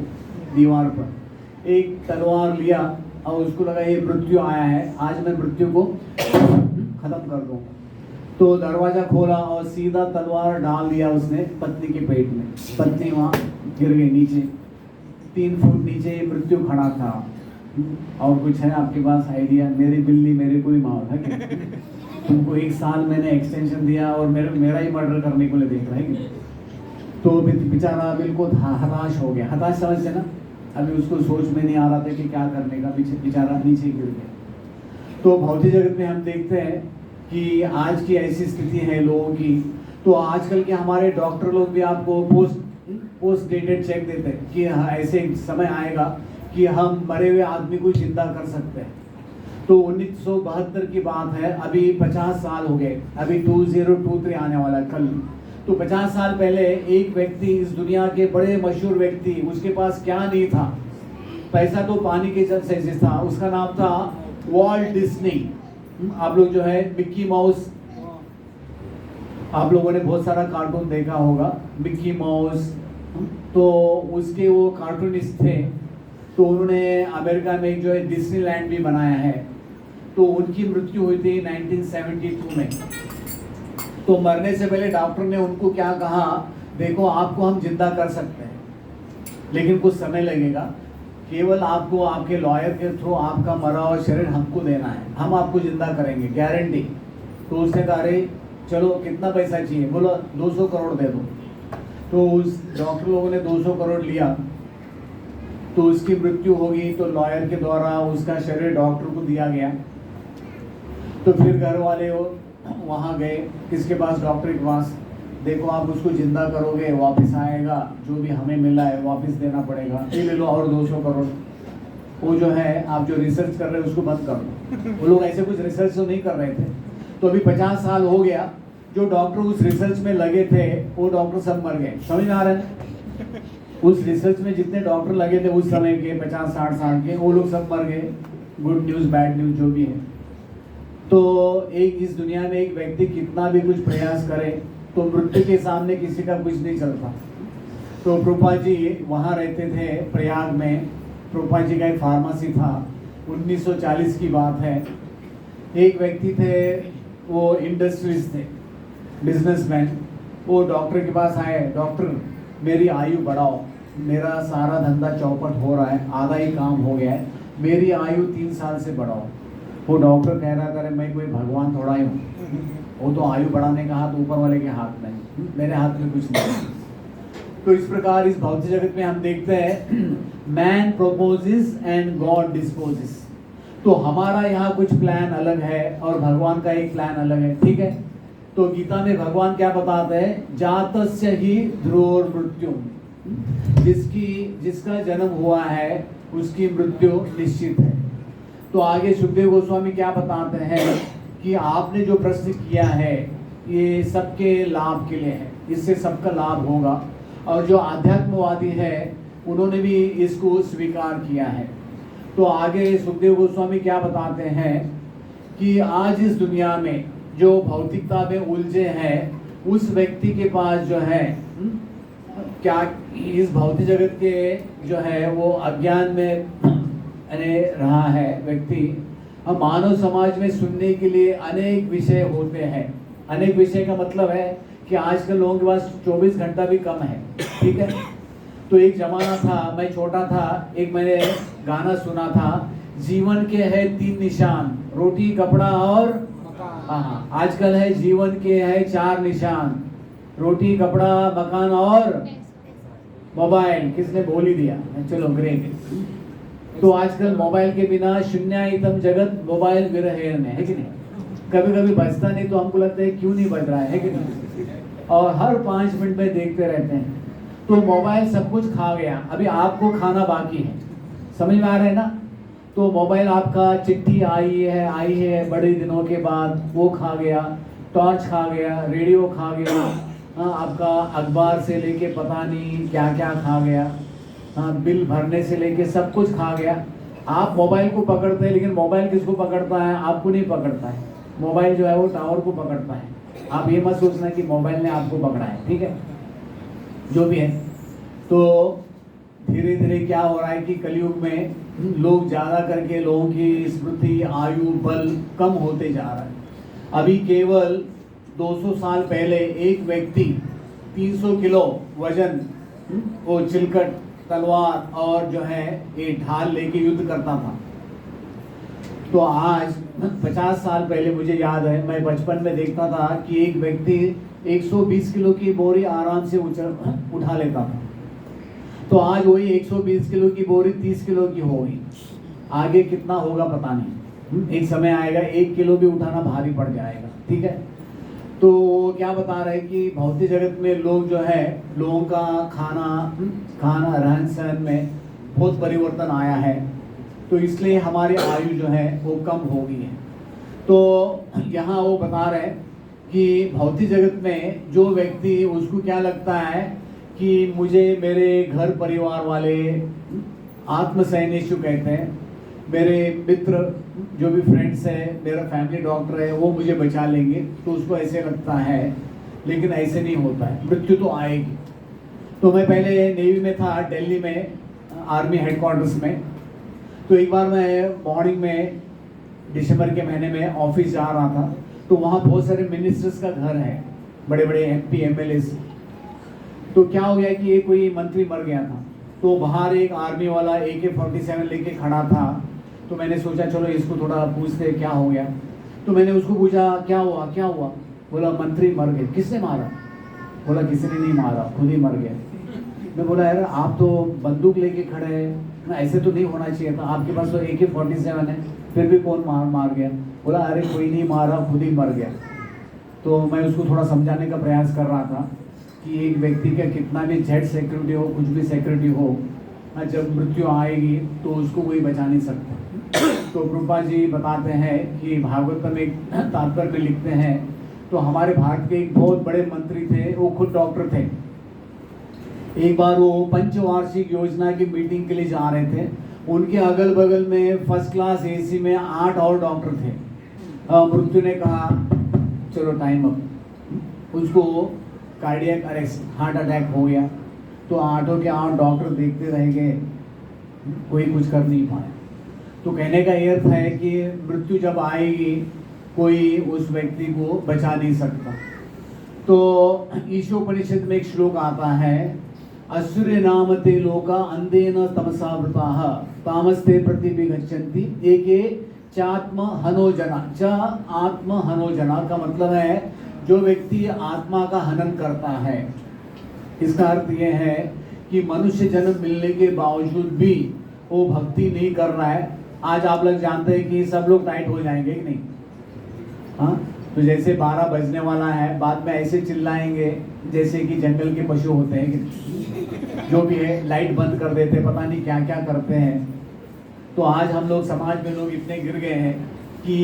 दीवार पर। एक तलवार लिया और उसको लगा ये मृत्यु आया है, आज मैं मृत्यु को खत्म कर दूँ। तो दरवाजा खोला और सीधा तलवार डाल दिया उसने पत्नी के पेट में। पत्नी वहाँ गिर गई नीचे, 3 फुट नीचे मृत्यु खड़ा था। और कुछ है आपके पास आइडिया? मेरी बिल्ली मेरे को ही मार है क्या? तुमको 1 साल मैंने एक्सटेंशन दिया और मेरा ही मर्डर करने को ले देख रहा है क्या? तो बेचारा बिल्कुल हताश हो गया। हताश समझते ना, अभी उसको सोच में नहीं आ रहा था कि क्या करने का, बेचारा नीचे गिर गया। तो भौतिक जगत में हम देखते हैं कि आज की ऐसी स्थिति है लोगों की। तो आजकल के हमारे डॉक्टर लोग भी आपको पोस्ट डेटेड चेक देते हैं कि हाँ ऐसे समय आएगा कि हम मरे हुए आदमी को जिंदा कर सकते हैं। तो 1972 की बात है, अभी 50 साल हो गए, अभी 2023 आने वाला है कल। तो 50 साल पहले एक व्यक्ति, इस दुनिया के बड़े मशहूर व्यक्ति, उसके पास क्या नहीं था, पैसा तो पानी के जैसे था। उसका नाम था वॉल्ट डिज्नी। आप लोग जो है मिक्की माउस, आप लोगों ने बहुत सारा कार्टून देखा होगा, मिक्की माउस। तो उसके वो कार्टूनिस्ट थे। तो उन्होंने अमेरिका में एक जो है डिज्नीलैंड भी बनाया है। तो उनकी मृत्यु हुई थी 1972 में। तो मरने से पहले डॉक्टर ने उनको क्या कहा, देखो आपको हम जिंदा कर सकते हैं लेकिन कुछ समय लगेगा, केवल आपको आपके लॉयर के थ्रू आपका मरा हुआ शरीर हमको देना है, हम आपको जिंदा करेंगे, गारंटी। तो उसने कहा अरे चलो कितना पैसा चाहिए? बोलो 200 करोड़ दे दो। तो उस डॉक्टर लोगों ने 200 करोड़ लिया। तो उसकी मृत्यु होगी तो लॉयर के द्वारा उसका शरीर डॉक्टर को दिया गया। तो फिर घर वाले वहाँ गए, किसके पास? डॉक्टर के पास। देखो आप उसको जिंदा करोगे, वापस आएगा, जो भी हमें मिला है वापस देना पड़ेगा, ये ले लो और 200 करोड़। वो जो है आप जो रिसर्च कर रहे हैं उसको बंद कर दो। वो लोग ऐसे कुछ रिसर्च तो नहीं कर रहे थे। तो अभी 50 साल हो गया, जो डॉक्टर उस रिसर्च में लगे थे वो डॉक्टर सब मर गए। समझ में आ रहा है? उस रिसर्च में जितने डॉक्टर लगे थे उस समय के 50-60 साल के, वो लोग सब मर गए। गुड न्यूज़ बैड न्यूज़ जो भी है। तो एक इस दुनिया में एक व्यक्ति कितना भी कुछ प्रयास करे तो मृत्यु के सामने किसी का कुछ नहीं चलता। तो प्रभुपाद जी वहाँ रहते थे प्रयाग में। प्रभुपाद जी का एक फार्मेसी था, 1940 की बात है। एक व्यक्ति थे, वो इंडस्ट्रीज थे, बिजनेसमैन। वो डॉक्टर के पास आए, डॉक्टर मेरी आयु बढ़ाओ, मेरा सारा धंधा चौपट हो रहा है, आधा ही काम हो गया है, मेरी आयु 3 साल से बढ़ाओ। वो डॉक्टर कह रहा था, मैं कोई भगवान थोड़ा ही हूँ, वो तो आयु बढ़ाने का हाथ ऊपर वाले के हाथ में, मेरे हाथ में कुछ नहीं। तो इस प्रकार इस भौतिक जगत में हम देखते हैं man purposes and God disposes. तो हमारा यहाँ कुछ प्लान अलग है और भगवान का एक प्लान अलग है, ठीक है। तो गीता में भगवान क्या बताते हैं, जातस्य ही ध्रुवोर मृत्यु, जिसका जन्म हुआ है उसकी मृत्यु निश्चित है। तो आगे सुखदेव गोस्वामी क्या बताते हैं कि आपने जो प्रश्न किया है ये सबके लाभ के लिए है, इससे सबका लाभ होगा। और जो आध्यात्मवादी है उन्होंने भी इसको स्वीकार किया है। तो आगे सुखदेव गोस्वामी क्या बताते हैं कि आज इस दुनिया में जो भौतिकता में उलझे हैं उस व्यक्ति के पास जो है क्या इस भौतिक जगत के जो है वो अज्ञान में रहा है व्यक्ति। हम मानव समाज में सुनने के लिए अनेक विषय होते हैं। अनेक विषय का मतलब है कि आजकल लोगों के पास 24 घंटा भी कम है, ठीक है। तो एक जमाना था, मैं छोटा था, एक मैंने गाना सुना था, जीवन के है 3 निशान, रोटी कपड़ा और हाँ, आजकल है जीवन के है 4 निशान, रोटी कपड़ा मकान और मोबाइल। किसने बोल ही दिया, चलो ग्रेट। तो आजकल मोबाइल के बिना शून्यायतम जगत मोबाइल विरहेण है कि नहीं। कभी कभी बजता नहीं तो हमको लगता है क्यों नहीं बज रहा है कि नहीं, और हर 5 मिनट में देखते रहते हैं। तो मोबाइल सब कुछ खा गया, अभी आपको खाना बाकी है। समझ में आ रहा है ना। तो मोबाइल आपका चिट्ठी आई है बड़े दिनों के बाद, वो खा गया, टॉर्च खा गया, रेडियो खा गया, आपका अखबार से लेके पता नहीं क्या क्या खा गया, बिल भरने से लेके सब कुछ खा गया। आप मोबाइल को पकड़ते हैं, लेकिन मोबाइल किसको पकड़ता है, आपको नहीं पकड़ता है। मोबाइल जो है वो टावर को पकड़ता है। आप ये मत सोचना कि मोबाइल ने आपको पकड़ा है, ठीक है, जो भी है। तो धीरे धीरे क्या हो रहा है कि कलयुग में लोग ज़्यादा करके लोगों की स्मृति, आयु, बल कम होते जा रहा है। अभी केवल 200 साल पहले एक व्यक्ति 300 किलो वजन वो चिलकट, तलवार और जो है ये ढाल लेके युद्ध करता था। तो आज 50 साल पहले मुझे याद है, मैं बचपन में देखता था कि एक व्यक्ति 120 किलो की बोरी आराम से उठा लेता था। तो आज वही 120 किलो की बोरी 30 किलो की हो गई। आगे कितना होगा पता नहीं। एक समय आएगा 1 किलो भी उठाना भारी पड़ जाएगा, ठीक है। तो क्या बता रहे कि भौतिक जगत में लोग जो है, लोगों का खाना रहन सहन में बहुत परिवर्तन आया है। तो इसलिए हमारी आयु जो है वो कम हो गई है। तो यहाँ वो बता रहे हैं कि भौतिक जगत में जो व्यक्ति, उसको क्या लगता है कि मुझे मेरे घर परिवार वाले, आत्मसैनिक कहते हैं, मेरे मित्र जो भी फ्रेंड्स हैं, मेरा फैमिली डॉक्टर है, वो मुझे बचा लेंगे। तो उसको ऐसे लगता है, लेकिन ऐसे नहीं होता है, मृत्यु तो आएगी। तो मैं पहले नेवी में था, दिल्ली में आर्मी हेडक्वार्टर्स में। तो एक बार मैं मॉर्निंग में दिसंबर के महीने में ऑफिस जा रहा था। तो वहाँ बहुत सारे मिनिस्टर्स का घर है, बड़े बड़े MP MLAs। तो क्या हो गया कि एक कोई मंत्री मर गया था। तो बाहर एक आर्मी वाला AK-47 लेके खड़ा था। तो मैंने सोचा चलो इसको थोड़ा पूछते क्या हो गया। तो मैंने उसको पूछा क्या हुआ क्या हुआ। बोला मंत्री मर गए। किसने मारा? बोला किसी ने नहीं मारा, खुद ही मर गया। मैं बोला यार आप तो बंदूक लेके खड़े हैं, ऐसे तो नहीं होना चाहिए था, आपके पास तो AK-47 है, फिर भी कौन मार गया? बोला अरे कोई नहीं मारा, खुद ही मर गया। तो मैं उसको थोड़ा समझाने का प्रयास कर रहा था कि एक व्यक्ति का कितना भी जेड सिक्योरिटी हो, कुछ भी सिक्योरिटी हो, जब मृत्यु आएगी तो उसको कोई बचा नहीं सकता। तो प्रभुपाद जी बताते हैं कि भागवत में एक तात्पर्य में लिखते हैं, तो हमारे भारत के एक बहुत बड़े मंत्री थे, वो खुद डॉक्टर थे। एक बार वो पंचवार्षिक योजना की मीटिंग के लिए जा रहे थे, उनके अगल बगल में फर्स्ट क्लास एसी में 8 और डॉक्टर थे। मृत्यु ने कहा चलो टाइम अप, उसको कार्डियक अरेस्ट, हार्ट अटैक हो गया। तो 8 के 8 डॉक्टर देखते रह गए, कोई कुछ कर नहीं पाया। तो कहने का ये अर्थ है कि मृत्यु जब आएगी कोई उस व्यक्ति को बचा नहीं सकता। तो ईशोपनिषद में एक श्लोक आता है, असुर्य नामते लोका अंधेन तमसावृताः तामस्ते प्रतिविगच्छन्ति एके चात्म हनोजना। च आत्म हनोजना का मतलब है जो व्यक्ति आत्मा का हनन करता है। इसका अर्थ यह है कि मनुष्य जन्म मिलने के बावजूद भी वो भक्ति नहीं कर रहा है। आज आप लोग जानते हैं कि सब लोग टाइट हो जाएंगे कि नहीं? हाँ, तो जैसे 12 बजने वाला है, बाद में ऐसे चिल्लाएंगे जैसे कि जंगल के पशु होते हैं कि जो भी है लाइट बंद कर देते, पता नहीं क्या क्या करते हैं। तो आज हम लोग समाज में लोग इतने गिर गए हैं कि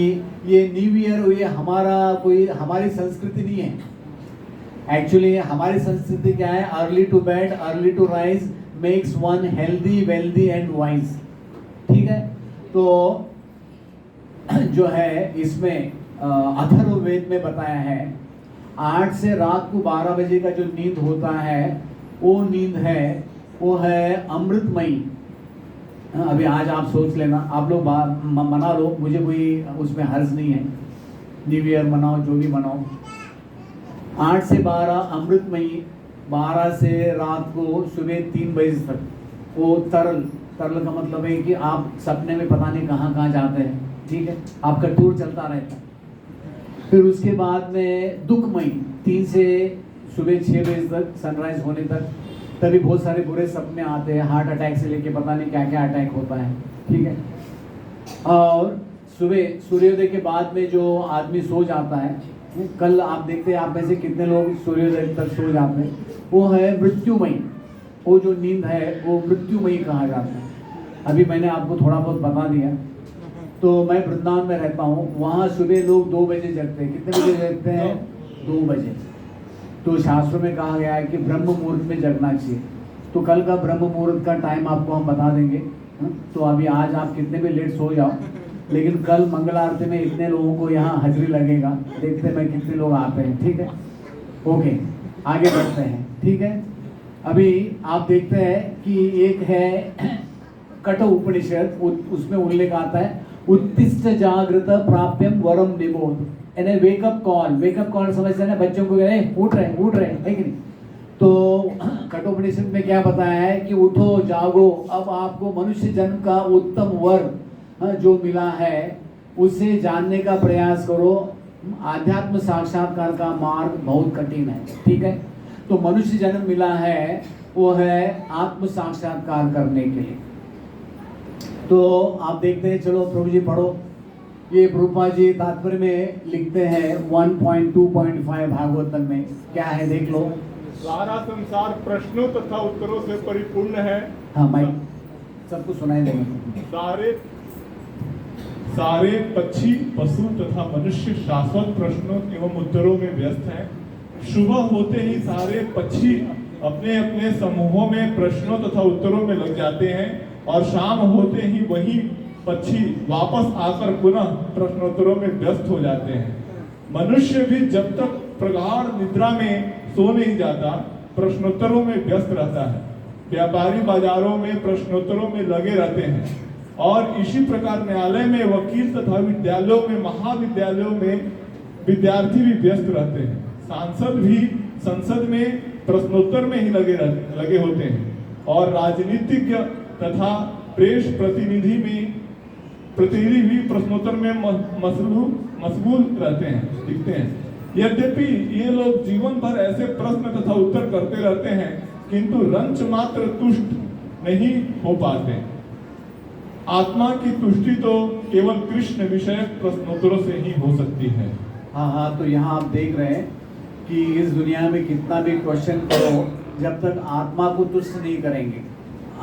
ये न्यू ईयर ये हमारी संस्कृति नहीं है। एक्चुअली हमारी संस्कृति क्या है? Early to bed early to rise makes one healthy wealthy and wise. ठीक है, तो जो है इसमें अथर्ववेद में बताया है 8 से रात को 12 बजे का जो नींद होता है वो नींद है, वो है अमृतमयी। अभी आज आप सोच लेना, आप लोग मना लो, मुझे कोई उसमें हर्ज नहीं है, न्यू ईयर मनाओ जो भी मनाओ। 8 से 12 अमृतमयी, 12 से रात को सुबह 3 बजे तक वो तरल का मतलब है कि आप सपने में पता नहीं कहाँ कहाँ जाते हैं। ठीक है, आपका टूर चलता रहता है। फिर उसके बाद में दुखमयी, 3 से सुबह 6 बजे तक सनराइज होने तक, तभी बहुत सारे बुरे सपने आते हैं, हार्ट अटैक से लेके पता नहीं क्या क्या अटैक होता है। ठीक है, और सुबह सूर्योदय के बाद में जो आदमी सो जाता है, कल आप देखते हैं आप में से कितने लोग सूर्योदय तक सो जाते हैं, वो है मृत्युमयी। वो जो नींद है वो मृत्युमयी कहा जाता है। अभी मैंने आपको थोड़ा बहुत बता दिया। तो मैं वृंदावन में रहता हूँ, वहाँ सुबह लोग 2 बजे जगते हैं। कितने बजे जगते हैं? 2 बजे। तो शास्त्रों में कहा गया है कि ब्रह्म मुहूर्त में जगना चाहिए। तो कल का ब्रह्म मुहूर्त का टाइम आपको हम बता देंगे। तो अभी आज आप कितने भी लेट सो जाओ, लेकिन कल मंगल आरती में इतने लोगों को यहाँ हाजिरी लगेगा, देखते मैं कितने लोग आते हैं। ठीक है, ओके, आगे बढ़ते हैं। ठीक है, अभी आप देखते हैं कि एक है कठ उपनिषद, उसमें उल्लेख आता है उत्तिष्ठ जागृत प्राप्यम वरम निबोध, यानी वेकअप कॉल समझते हैं ना, बच्चों को उठ रहे है कि नहीं? तो कठोपनिषद में क्या बताया है कि उठो जागो, अब आपको मनुष्य जन्म का उत्तम वर जो मिला है उसे जानने का प्रयास करो। आध्यात्म साक्षात्कार का मार्ग बहुत कठिन है। ठीक है, तो मनुष्य जन्म मिला है वो है आत्म साक्षात्कार करने के लिए। तो आप देखते हैं, चलो प्रभु जी पढ़ो। ये प्रभुपाद जी तात्पर्य में लिखते हैं 1.2.5 भागवतम में क्या है, देख लो। सारा संसार प्रश्नों तथा उत्तरों से परिपूर्ण है। हाँ भाई, सबको सुनाई देंगे। सारे पक्षी, पशु तथा मनुष्य शाश्वत प्रश्नों एवं उत्तरों में व्यस्त हैं। सुबह होते ही सारे पक्षी अपने अपने समूहों में प्रश्नों तथा उत्तरों में लग जाते हैं और शाम होते ही वही पक्षी वापस आकर पुनः प्रश्नोत्तरों में व्यस्त हो जाते हैं। मनुष्य भी जब तक प्रगाढ़ निद्रा में सो नहीं जाता प्रश्नोत्तरों में व्यस्त रहता है। व्यापारी बाजारों में प्रश्नोत्तरों में लगे रहते हैं और इसी प्रकार न्यायालय में वकील तथा विद्यालयों में महाविद्यालयों में विद्यार्थी भी व्यस्त रहते हैं। सांसद भी संसद में प्रश्नोत्तर में ही लगे होते हैं और राजनीतिज्ञ तथा प्रेस प्रतिनिधि भी प्रश्नोत्तर में मशगूल रहते हैं, दिखते हैं। यद्यपि ये लोग जीवन भर ऐसे प्रश्न तथा उत्तर करते रहते हैं किंतु रंच मात्र तुष्ट नहीं हो पाते। आत्मा की तुष्टि तो केवल कृष्ण विषयक प्रश्नोत्तरों से ही हो सकती है। हाँ, तो यहाँ आप देख रहे हैं कि इस दुनिया में कितना भी क्वेश्चन करो, जब तक आत्मा को तुष्ट नहीं करेंगे,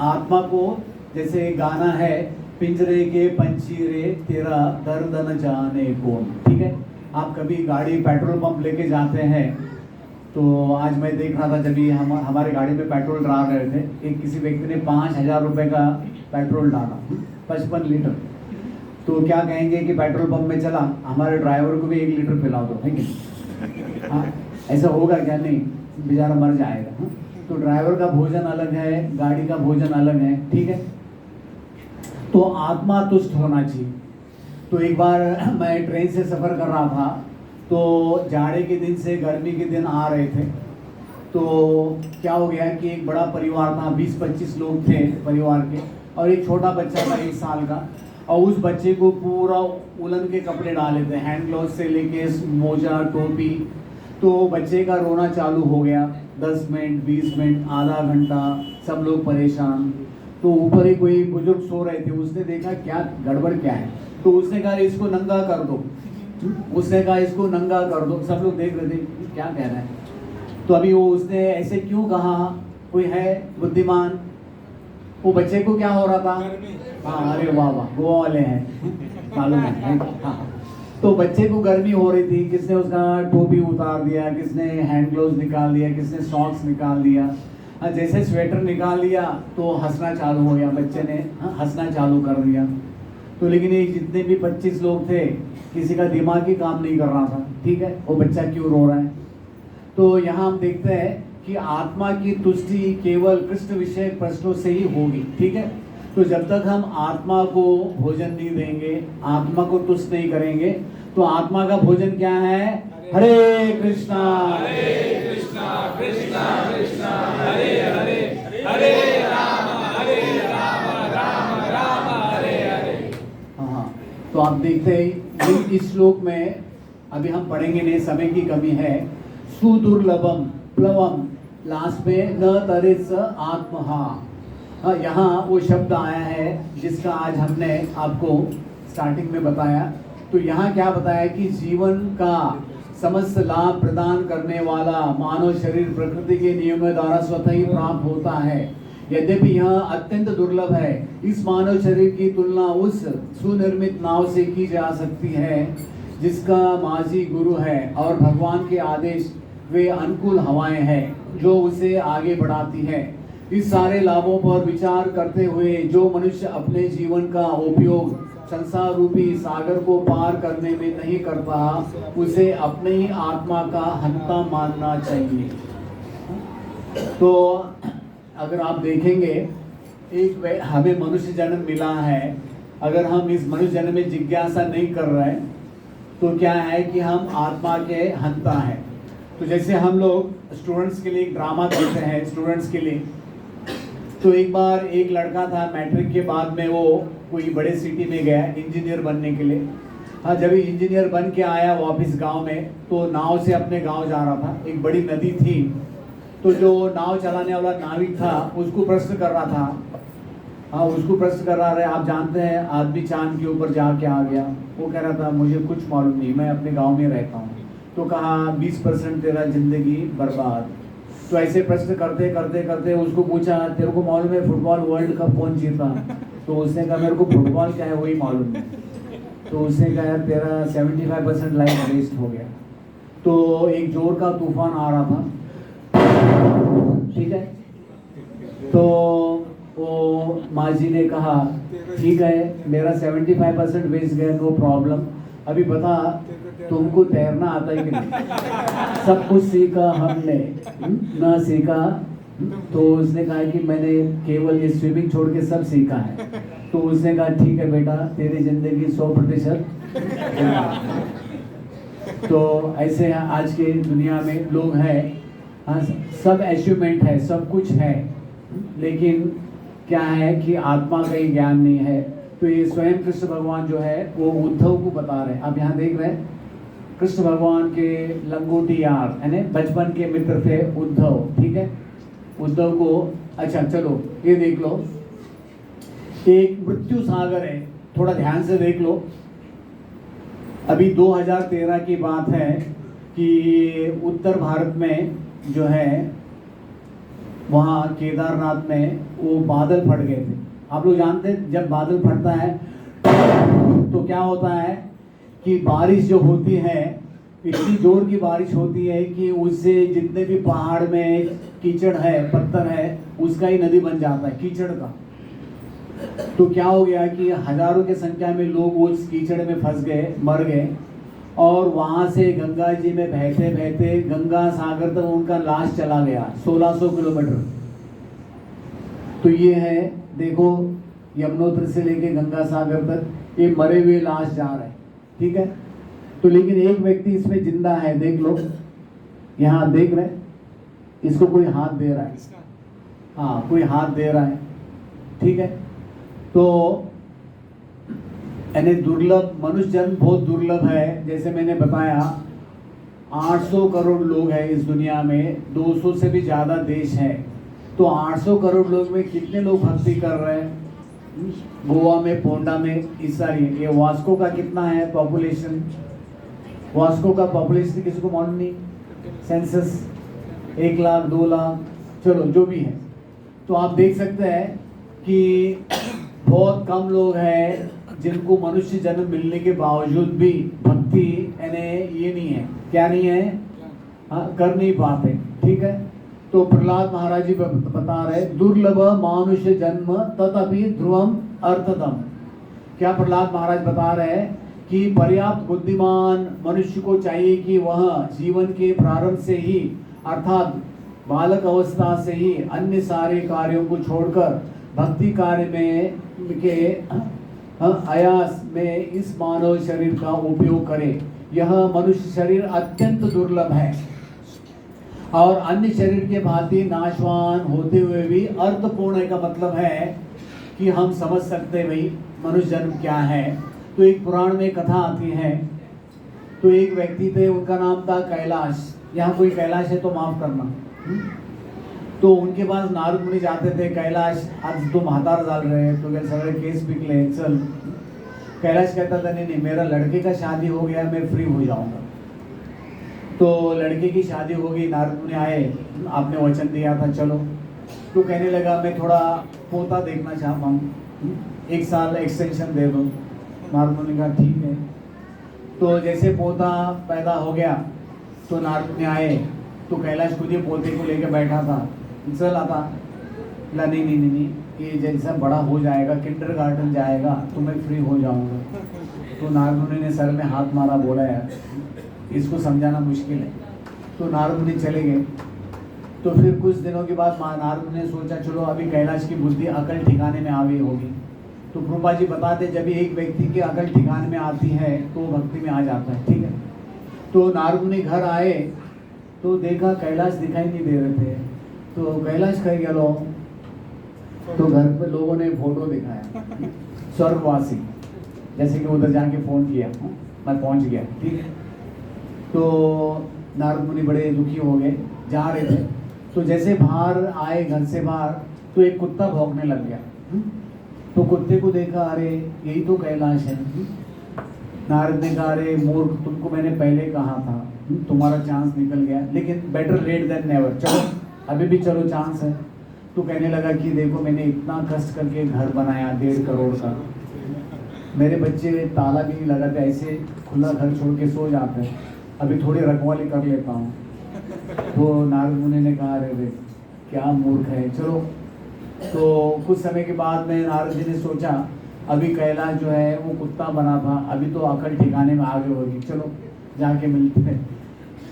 आत्मा को, जैसे गाना है पिंजरे के पंछी रे तेरा दर्द न जाने कौन। ठीक है, आप कभी गाड़ी पेट्रोल पंप लेके जाते हैं तो आज मैं देख रहा था जब भी हम हमारे गाड़ी में पेट्रोल डाल रहे थे, एक किसी व्यक्ति ने 5,000 रुपये का पेट्रोल डाला, 55 लीटर। तो क्या कहेंगे कि पेट्रोल पंप में चला, हमारे ड्राइवर को भी 1 लीटर पिला दो, है कि नहीं? हाँ, ऐसा होगा क्या? नहीं, बेचारा मर जाएगा। हाँ? तो ड्राइवर का भोजन अलग है, गाड़ी का भोजन अलग है। ठीक है, तो आत्मा तुष्ट होना चाहिए। तो एक बार मैं ट्रेन से सफ़र कर रहा था, तो जाड़े के दिन से गर्मी के दिन आ रहे थे। तो क्या हो गया कि एक बड़ा परिवार था, 20-25 लोग थे परिवार के, और एक छोटा बच्चा था 1 साल का। और उस बच्चे को पूरा उलन के कपड़े डाले थे, हैंड ग्लोव से लेके मोजा, टोपी। तो बच्चे का रोना चालू हो गया, 10 मिनट, 20 मिनट, आधा घंटा, सब लोग परेशान। तो ऊपर ही कोई बुजुर्ग सो रहे थे, उसने देखा क्या गड़बड़ क्या है, तो उसने कहा इसको नंगा कर दो। उसने कहा इसको नंगा कर दो। सब लोग देख रहे थे क्या कह रहा है। तो अभी वो उसने ऐसे क्यों कहा, कोई है बुद्धिमान? वो बच्चे को क्या हो रहा था? हाँ, अरे वाह वाह, गोवा वाले हैं, मालूम है। हाँ, तो बच्चे को गर्मी हो रही थी, किसने उसका टोपी उतार दिया, किसने हैंड ग्लोव्स निकाल दिया, किसने सॉक्स निकाल दिया। जैसे स्वेटर निकाल लिया तो हंसना चालू हो गया, बच्चे ने हंसना चालू कर दिया। तो लेकिन ये जितने भी 25 लोग थे, किसी का दिमाग ही काम नहीं कर रहा था। ठीक है, वो बच्चा क्यों रो रहा है? तो यहाँ हम देखते हैं कि आत्मा की तुष्टि केवल कृष्ण विषय प्रश्नों से ही होगी। ठीक है, तो जब तक हम आत्मा को भोजन नहीं देंगे, आत्मा को तुष्ट नहीं करेंगे, तो आत्मा का भोजन क्या है? हरे कृष्णा कृष्णा कृष्णा कृष्णा हरे हरे, हरे राम राम राम हरे हरे। हाँ, तो आप देखते हैं इस श्लोक में, अभी हम पढ़ेंगे नहीं, समय की कमी है। सुदुर्लभम प्लवम, लास्ट में न तरिस आत्महा। यहाँ वो शब्द आया है जिसका आज हमने आपको स्टार्टिंग में बताया। तो यहाँ क्या बताया कि जीवन का समस्त लाभ प्रदान करने वाला मानव शरीर प्रकृति के नियमों द्वारा स्वतः ही प्राप्त होता है। यद्यपि यह अत्यंत दुर्लभ है, इस मानव शरीर की तुलना उस सुनिर्मित नाव से की जा सकती है जिसका माझी गुरु है और भगवान के आदेश वे अनुकूल हवाएं हैं जो उसे आगे बढ़ाती है। इस सारे लाभों पर विचार करते हुए जो मनुष्य अपने जीवन का उपयोग संसार रूपी सागर को पार करने में नहीं करता, उसे अपने ही आत्मा का हंता मानना चाहिए। तो अगर आप देखेंगे, एक हमें मनुष्य जन्म मिला है, अगर हम इस मनुष्य जन्म में जिज्ञासा नहीं कर रहे हैं तो क्या है कि हम आत्मा के हंता हैं। तो जैसे हम लोग स्टूडेंट्स के लिए एक ड्रामा करते हैं, स्टूडेंट्स के लिए। तो एक बार एक लड़का था, मैट्रिक के बाद में वो कोई बड़े सिटी में गया इंजीनियर बनने के लिए। हाँ, जब इंजीनियर बन के आया वापस गांव में, तो नाव से अपने गांव जा रहा था। एक बड़ी नदी थी, तो जो नाव चलाने वाला नाविक था उसको प्रश्न कर रहा था। हाँ, उसको प्रश्न कर रहा है, आप जानते हैं आदमी चांद के ऊपर जाके आ गया। वो कह रहा था मुझे कुछ मालूम नहीं, मैं अपने गाँव में रहता हूँ। तो कहा 20% तेरा जिंदगी बर्बाद। तो ऐसे प्रश्न करते करते करते उसको पूछा, तेरे को मालूम है फुटबॉल वर्ल्ड कप कौन जीता? तो उसने कहा मेरे को फुटबॉल क्या है वही मालूम नहीं। तो उसने कहा यार तेरा 75% लाइफ वेस्ट हो गया। तो एक जोर का तूफान आ रहा था, ठीक है। तो वो माजी ने कहा ठीक है मेरा 75% वेस्ट गया, नो प्रॉब्लम। अभी बता तुमको तैरना आता है कि नहीं? सब कुछ सीखा हमने, ना सीखा। तो उसने कहा कि मैंने केवल ये स्विमिंग छोड़ के सब सीखा है। तो उसने कहा ठीक है बेटा, तेरी जिंदगी 100%। तो ऐसे आज के दुनिया में लोग हैं, हाँ, सब अचीवमेंट है, सब कुछ है, लेकिन क्या है कि आत्मा का ही ज्ञान नहीं है। तो ये स्वयं कृष्ण भगवान जो है वो उद्धव को बता रहे हैं। आप यहाँ देख रहे हैं कृष्ण भगवान के लंगोटी यार, यानी बचपन के मित्र थे उद्धव, ठीक है। उद्धव को, अच्छा चलो ये देख लो, एक मृत्यु सागर है, थोड़ा ध्यान से देख लो। अभी 2013 की बात है कि उत्तर भारत में जो है वहाँ केदारनाथ में वो बादल फट गए थे। आप लोग जानते हैं जब बादल फटता है तो क्या होता है कि बारिश जो होती है इतनी जोर की बारिश होती है कि उससे जितने भी पहाड़ में कीचड़ है, पत्थर है, उसका ही नदी बन जाता है कीचड़ का। तो क्या हो गया कि हजारों की संख्या में लोग उस कीचड़ में फंस गए, मर गए, और वहां से गंगा जी में बहते बहते गंगा सागर तक उनका लाश चला गया 1600 किलोमीटर। तो ये है, देखो यमुनोत्री से लेके गंगा सागर तक ये मरे हुए लाश जा रहे हैं, ठीक है। तो लेकिन एक व्यक्ति इसमें जिंदा है, देख लो, यहाँ देख रहे, इसको कोई हाथ दे रहा है, हाँ कोई हाथ दे रहा है, ठीक है। तो यानी दुर्लभ, मनुष्य जन्म बहुत दुर्लभ है। जैसे मैंने बताया 800 करोड़ लोग हैं इस दुनिया में, 200 से भी ज़्यादा देश है। तो 800 करोड़ लोग में कितने लोग भक्ति कर रहे हैं? गोवा में, पोंडा में, इस सारी, ये वास्को का कितना है पॉपुलेशन? वास्को का पॉपुलेशन किसी को मालूम नहीं, सेंसस 1 लाख 2 लाख, चलो जो भी है। तो आप देख सकते हैं कि बहुत कम लोग हैं जिनको मनुष्य जन्म मिलने के बावजूद भी भक्ति यानी ये नहीं है, क्या नहीं है, कर नहीं पाते, ठीक है। तो प्रहलाद महाराज जी बता रहे, दुर्लभ मानुष्य जन्म तदपि ध्रुवम अर्थतम। क्या प्रहलाद महाराज बता रहे हैं कि पर्याप्त बुद्धिमान मनुष्य को चाहिए कि वह जीवन के प्रारंभ से ही, अर्थात बालक अवस्था से ही अन्य सारे कार्यों को छोड़कर भक्ति कार्य में के आयास में इस मानव शरीर का उपयोग करे। यह मनुष्य शरीर अत्यंत दुर्लभ है और अन्य शरीर के भांति नाशवान होते हुए भी अर्थपूर्ण है। का मतलब है कि हम समझ सकते हैं भाई मनुष्य जन्म क्या है। तो एक पुराण में कथा आती है, तो एक व्यक्ति थे, उनका नाम था कैलाश। यहाँ कोई कैलाश है तो माफ करना। तो उनके पास नारद मुनि जाते थे, कैलाश आज तुम हाथार डाल रहे हैं तो क्या सगळे केस पिकले, चल। कैलाश कहता था नहीं नहीं, मेरा लड़के का शादी हो गया, मैं फ्री हो जाऊंगा। तो लड़के की शादी हो गई, नारद मुनि आए, आपने वचन दिया था चलो। तो कहने लगा मैं थोड़ा पोता देखना चाहता हूँ, 1 साल एक्सटेंशन दे दो। नारद मुनि कहा ठीक है। तो जैसे पोता पैदा हो गया तो नारद मुनि आए, तो कैलाश खुद ही पोते को लेकर बैठा था, चल आता ला, नहीं नहीं नहीं, ये जैसा बड़ा हो जाएगा, किंडरगार्टन जाएगा तो मैं फ्री हो जाऊंगा। तो नारद मुनि ने सर में हाथ मारा, बोला यार इसको समझाना मुश्किल है। तो नारद मुनि चले गए। तो फिर कुछ दिनों के बाद नारद मुनि ने सोचा चलो अभी कैलाश की बुद्धि अकल ठिकाने में आ गई होगी। तो कृपा जी बताते जब एक व्यक्ति की अकल ठिकाने में आती है तो भक्ति में आ जाता है, ठीक है। तो नारद मुनि घर आए तो देखा कैलाश दिखाई नहीं दे रहे थे। तो कैलाश कह गया लो, तो घर पे लोगों ने फोटो दिखाया स्वर्गवासी, जैसे कि उधर जाके फोन किया, मैं पहुंच गया, ठीक है। तो नारद मुनि बड़े दुखी हो गए, जा रहे थे। तो जैसे बाहर आए घर से बाहर, तो एक कुत्ता भौंकने लग गया। तो कुत्ते को देखा, अरे यही तो कैलाश है। नारद ने कहा अरे मूर्ख, तुमको मैंने पहले कहा था, तुम्हारा चांस निकल गया, लेकिन बेटर लेट देन नेवर, चलो अभी भी चलो चांस है। तो कहने लगा कि देखो मैंने इतना कष्ट करके घर बनाया 1.5 करोड़ का, मेरे बच्चे ताला भी नहीं लगाते, ऐसे खुला घर छोड़ के सो जाते हैं, अभी थोड़ी रखवाली कर लेता हूँ। तो नारद मुनि ने कहा अरे क्या मूर्ख है, चलो। तो कुछ समय के बाद में नारद जी ने सोचा अभी कैलाश जो है वो कुत्ता बना था, अभी तो अकल ठिकाने में आगे होगी, चलो जाके मिलते हैं।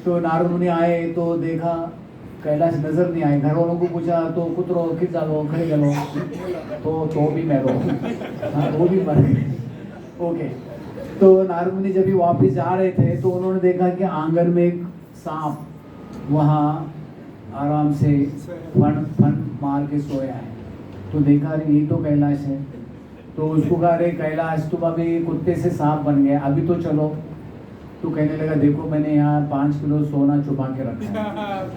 तो नारद मुनि आए तो देखा कैलाश नजर नहीं आए। घर वालों को पूछा तो कुतरो किस जालो खड़े गलो, तो भी मरो, हाँ वो भी मर गए। ओके। तो नारद मुनि जब भी वापस जा रहे थे तो उन्होंने देखा कि आंगन में एक सांप वहाँ आराम से फन मार के सोया है। तो देखा अरे ये तो कैलाश है। तो उसको कहा अरे कैलाश तुम अभी कुत्ते से सांप बन गए, अभी तो चलो। तो कहने लगा देखो मैंने यहाँ 5 किलो सोना छुपा के रखा है।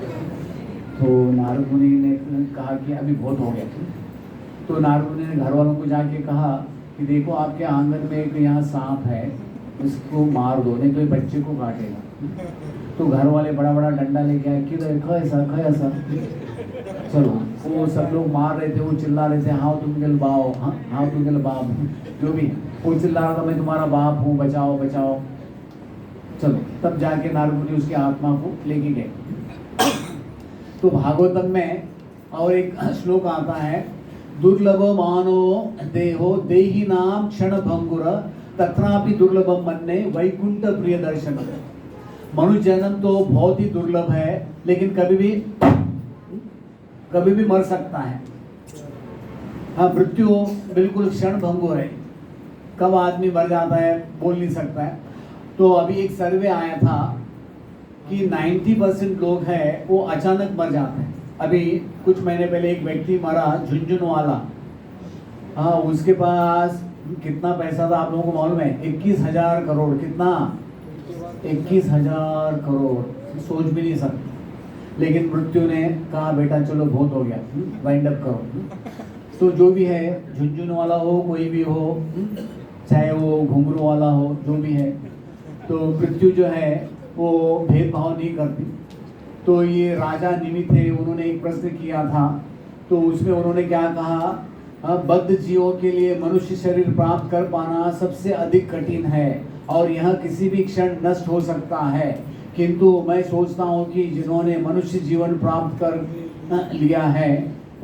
तो नारद मुनि ने कहा कि अभी बहुत हो गया। तो नारद मुनि ने घर वालों को जाके कहा कि देखो आपके आंगन में एक यहाँ सांप है, इसको मार दो नहीं तो ये बच्चे को काटेगा। तो घर वाले बड़ा बड़ा डंडा लेके आए कि खा ऐसा चलो वो सब लोग मार रहे थे, वो चिल्ला रहे थे हाँ तुम गिल बाओ, हाँ तुम गिल बाप, जो भी वो चिल्ला रहा था मैं तुम्हारा बाप हूँ, बचाओ बचाओ। चलो तब जाके नारद मुनि उसकी आत्मा को लेके गए। तो भागवतम में और एक श्लोक आता है, दुर्लभ मानो देहो देही नाम क्षण भंगुर तथापि दुर्लभम मन्ने वैकुंठ प्रिय दर्शन। मनुष्य जन्म तो बहुत ही दुर्लभ है, लेकिन कभी भी मर सकता है। हाँ, मृत्यु बिल्कुल क्षण भंगुर है, कब आदमी मर जाता है बोल नहीं सकता है। तो अभी एक सर्वे आया था कि 90% लोग हैं वो अचानक मर जाते हैं। अभी कुछ महीने पहले एक व्यक्ति मरा झुंझुनवाला। हाँ, उसके पास कितना पैसा था आप लोगों को मालूम है? 21,000 करोड़। कितना? 21,000 करोड़, सोच भी नहीं सकते। लेकिन मृत्यु ने कहा बेटा चलो बहुत हो गया, वाइंड अप करो। तो जो भी है, झुंझुनवाला हो कोई भी हो, चाहे वो घुंघरू वाला हो, जो भी है, तो मृत्यु जो है वो भेदभाव नहीं करती। तो ये राजा निमित्त थे, उन्होंने एक प्रश्न किया था, तो उसमें उन्होंने क्या कहा, बद्ध जीवों के लिए मनुष्य शरीर प्राप्त कर पाना सबसे अधिक कठिन है और यह किसी भी क्षण नष्ट हो सकता है, किंतु मैं सोचता हूँ कि जिन्होंने मनुष्य जीवन प्राप्त कर लिया है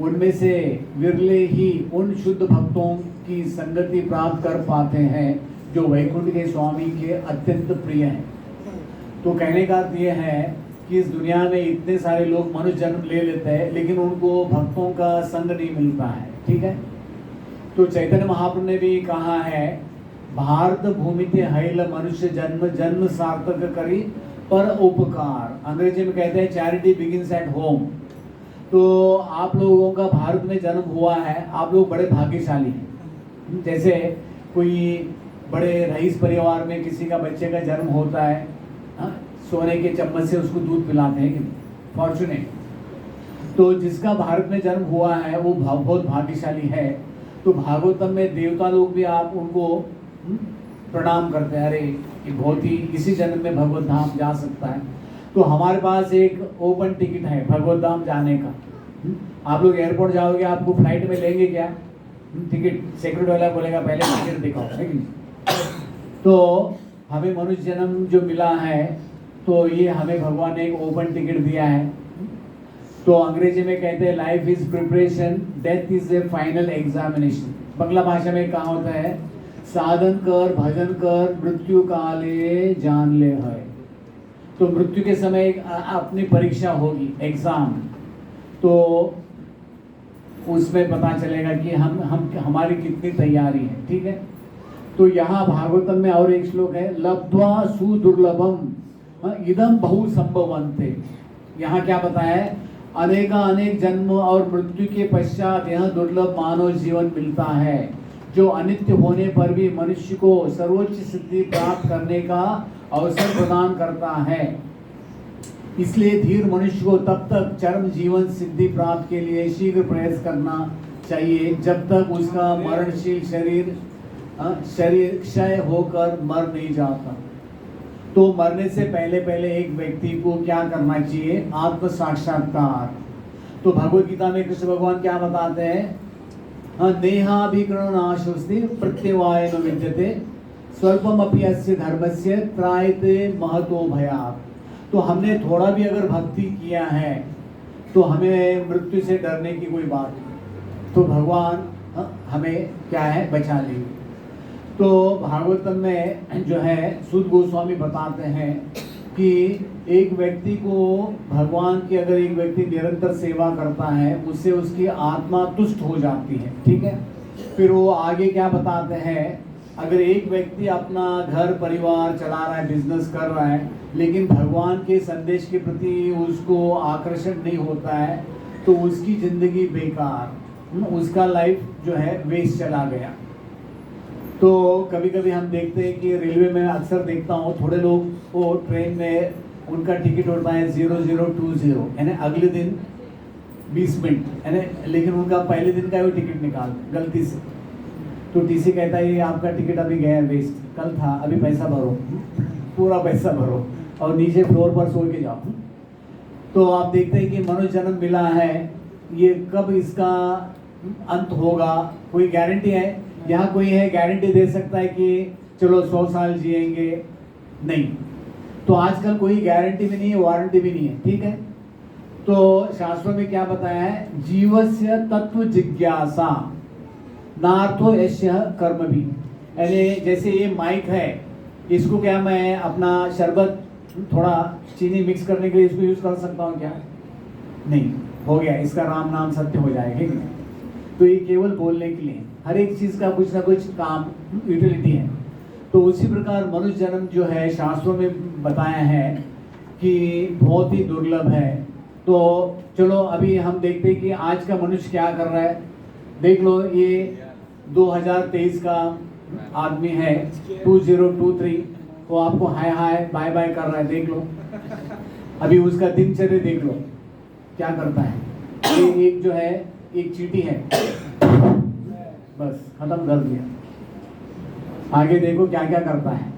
उनमें से विरले ही उन शुद्ध भक्तों की संगति प्राप्त कर पाते हैं जो वैकुंठ के स्वामी के अत्यंत प्रिय हैं। तो कहने का अर्थ ये है कि इस दुनिया में इतने सारे लोग मनुष्य जन्म ले लेते हैं, लेकिन उनको भक्तों का संग नहीं मिलता है। ठीक है, तो चैतन्य महाप्रभु ने भी कहा है, भारत भूमि ते हैल मनुष्य जन्म जन्म सार्थक करी पर उपकार। अंग्रेजी में कहते हैं चैरिटी बिगिंस एट होम। तो आप लोगों का भारत में जन्म हुआ है, आप लोग बड़े भाग्यशाली हैं। जैसे कोई बड़े रईस परिवार में किसी का बच्चे का जन्म होता है, सोने के चम्मच से उसको दूध पिलाते हैं कि फॉर्चुनेट। तो जिसका भारत में जन्म हुआ है वो बहुत भाग्यशाली है। तो भागवतम में देवता लोग भी आप उनको प्रणाम करते हैं, अरे ये बहुत ही इसी जन्म में भगवत धाम जा सकता है। तो हमारे पास एक ओपन टिकट है भगवत धाम जाने का। आप लोग एयरपोर्ट जाओगे, आपको फ्लाइट में लेंगे क्या टिकट? सिक्योरिटी वाला बोलेगा पहले टिकट दिखाओ, है कि नहीं? तो हमें मनुष्य जन्म जो मिला है, तो ये हमें भगवान ने एक ओपन टिकट दिया है। तो अंग्रेजी में कहते हैं life is preparation, death is a final examination. Bangla भाषा में कहा होता है, साधन कर भजन कर मृत्यु काले जान ले है। तो मृत्यु के समय अपनी परीक्षा होगी, एग्जाम। तो उसमें पता चलेगा कि हम हमारी कितनी तैयारी है। ठीक है, तो यहाँ भागवतम में और एक श्लोक है, लब्ध्वा सुदुर्लभम इदम बहु संभवन्ते। यहाँ क्या बताया है, अनेक जन्म और मृत्यु के पश्चात यह दुर्लभ मानव जीवन मिलता है जो अनित्य होने पर भी मनुष्य को सर्वोच्च सिद्धि प्राप्त करने का अवसर प्रदान करता है। इसलिए धीर मनुष्य को तब तक चरम जीवन सिद्धि प्राप्त के लिए शीघ्र प्रयास करना चाहिए जब तक उसका मरणशील शरीर क्षय होकर मर नहीं जाता। तो मरने से पहले एक व्यक्ति को क्या करना चाहिए? आत्म साक्षात्कार। तो भगवद गीता में कृष्ण भगवान क्या बताते हैं, देहाभिकरणनाशोस्ति प्रत्यवाय न विद्यते स्वल्पमपि अस्य धर्मस्य त्रायते महतो भयात्। तो हमने थोड़ा भी अगर भक्ति किया है तो हमें मृत्यु से डरने की कोई बात नहीं। तो भगवान हमें क्या है, बचा लेंगे। तो भागवतम में जो है सूत गोस्वामी बताते हैं कि एक व्यक्ति को भगवान की अगर एक व्यक्ति निरंतर सेवा करता है उससे उसकी आत्मा तुष्ट हो जाती है। ठीक है, फिर वो आगे क्या बताते हैं, अगर एक व्यक्ति अपना घर परिवार चला रहा है, बिजनेस कर रहा है, लेकिन भगवान के संदेश के प्रति उसको आकर्षण नहीं होता है, तो उसकी जिंदगी बेकार, उसका लाइफ जो है वेस्ट चला गया। तो कभी कभी हम देखते हैं कि रेलवे में अक्सर देखता हूँ, थोड़े लोग वो ट्रेन में उनका टिकट होता है 0020, यानी अगले दिन 20 मिनट, यानी लेकिन उनका पहले दिन का वो टिकट निकाल गलती से। तो टीसी कहता है ये आपका टिकट अभी गया है वेस्ट, कल था, अभी पैसा भरो, पूरा पैसा भरो और नीचे फ्लोर पर सो के जाओ। तो आप देखते हैं कि मनुष्य जन्म मिला है ये कब इसका अंत होगा, कोई गारंटी है? यहाँ कोई है गारंटी दे सकता है कि चलो 100 साल जिएंगे? नहीं। तो आजकल कोई गारंटी भी नहीं है, वारंटी भी नहीं है, ठीक है। तो शास्त्रों में क्या बताया है? जीवस्य तत्व जिज्ञासा नार्थो यस्य कर्म भी। यानी जैसे ये माइक है, इसको क्या मैं अपना शरबत थोड़ा चीनी मिक्स करने के लिए इसको यूज कर सकता हूँ क्या? नहीं, हो गया, इसका राम नाम सत्य हो जाएगा, ठीक है। तो ये केवल बोलने के लिए, हर एक चीज का कुछ ना कुछ काम, यूटिलिटी है। तो उसी प्रकार मनुष्य जन्म जो है शास्त्रों में बताया है कि बहुत ही दुर्लभ है। तो चलो अभी हम देखते हैं कि आज का मनुष्य क्या कर रहा है। देख लो, ये 2023 का आदमी है, 2023, वो आपको हाय हाय बाय बाय कर रहा है, देख लो। अभी उसका दिनचर्या देख लो क्या करता है। ये एक जो है, एक चींटी है, बस खत्म कर दिया। आगे देखो क्या क्या करता है।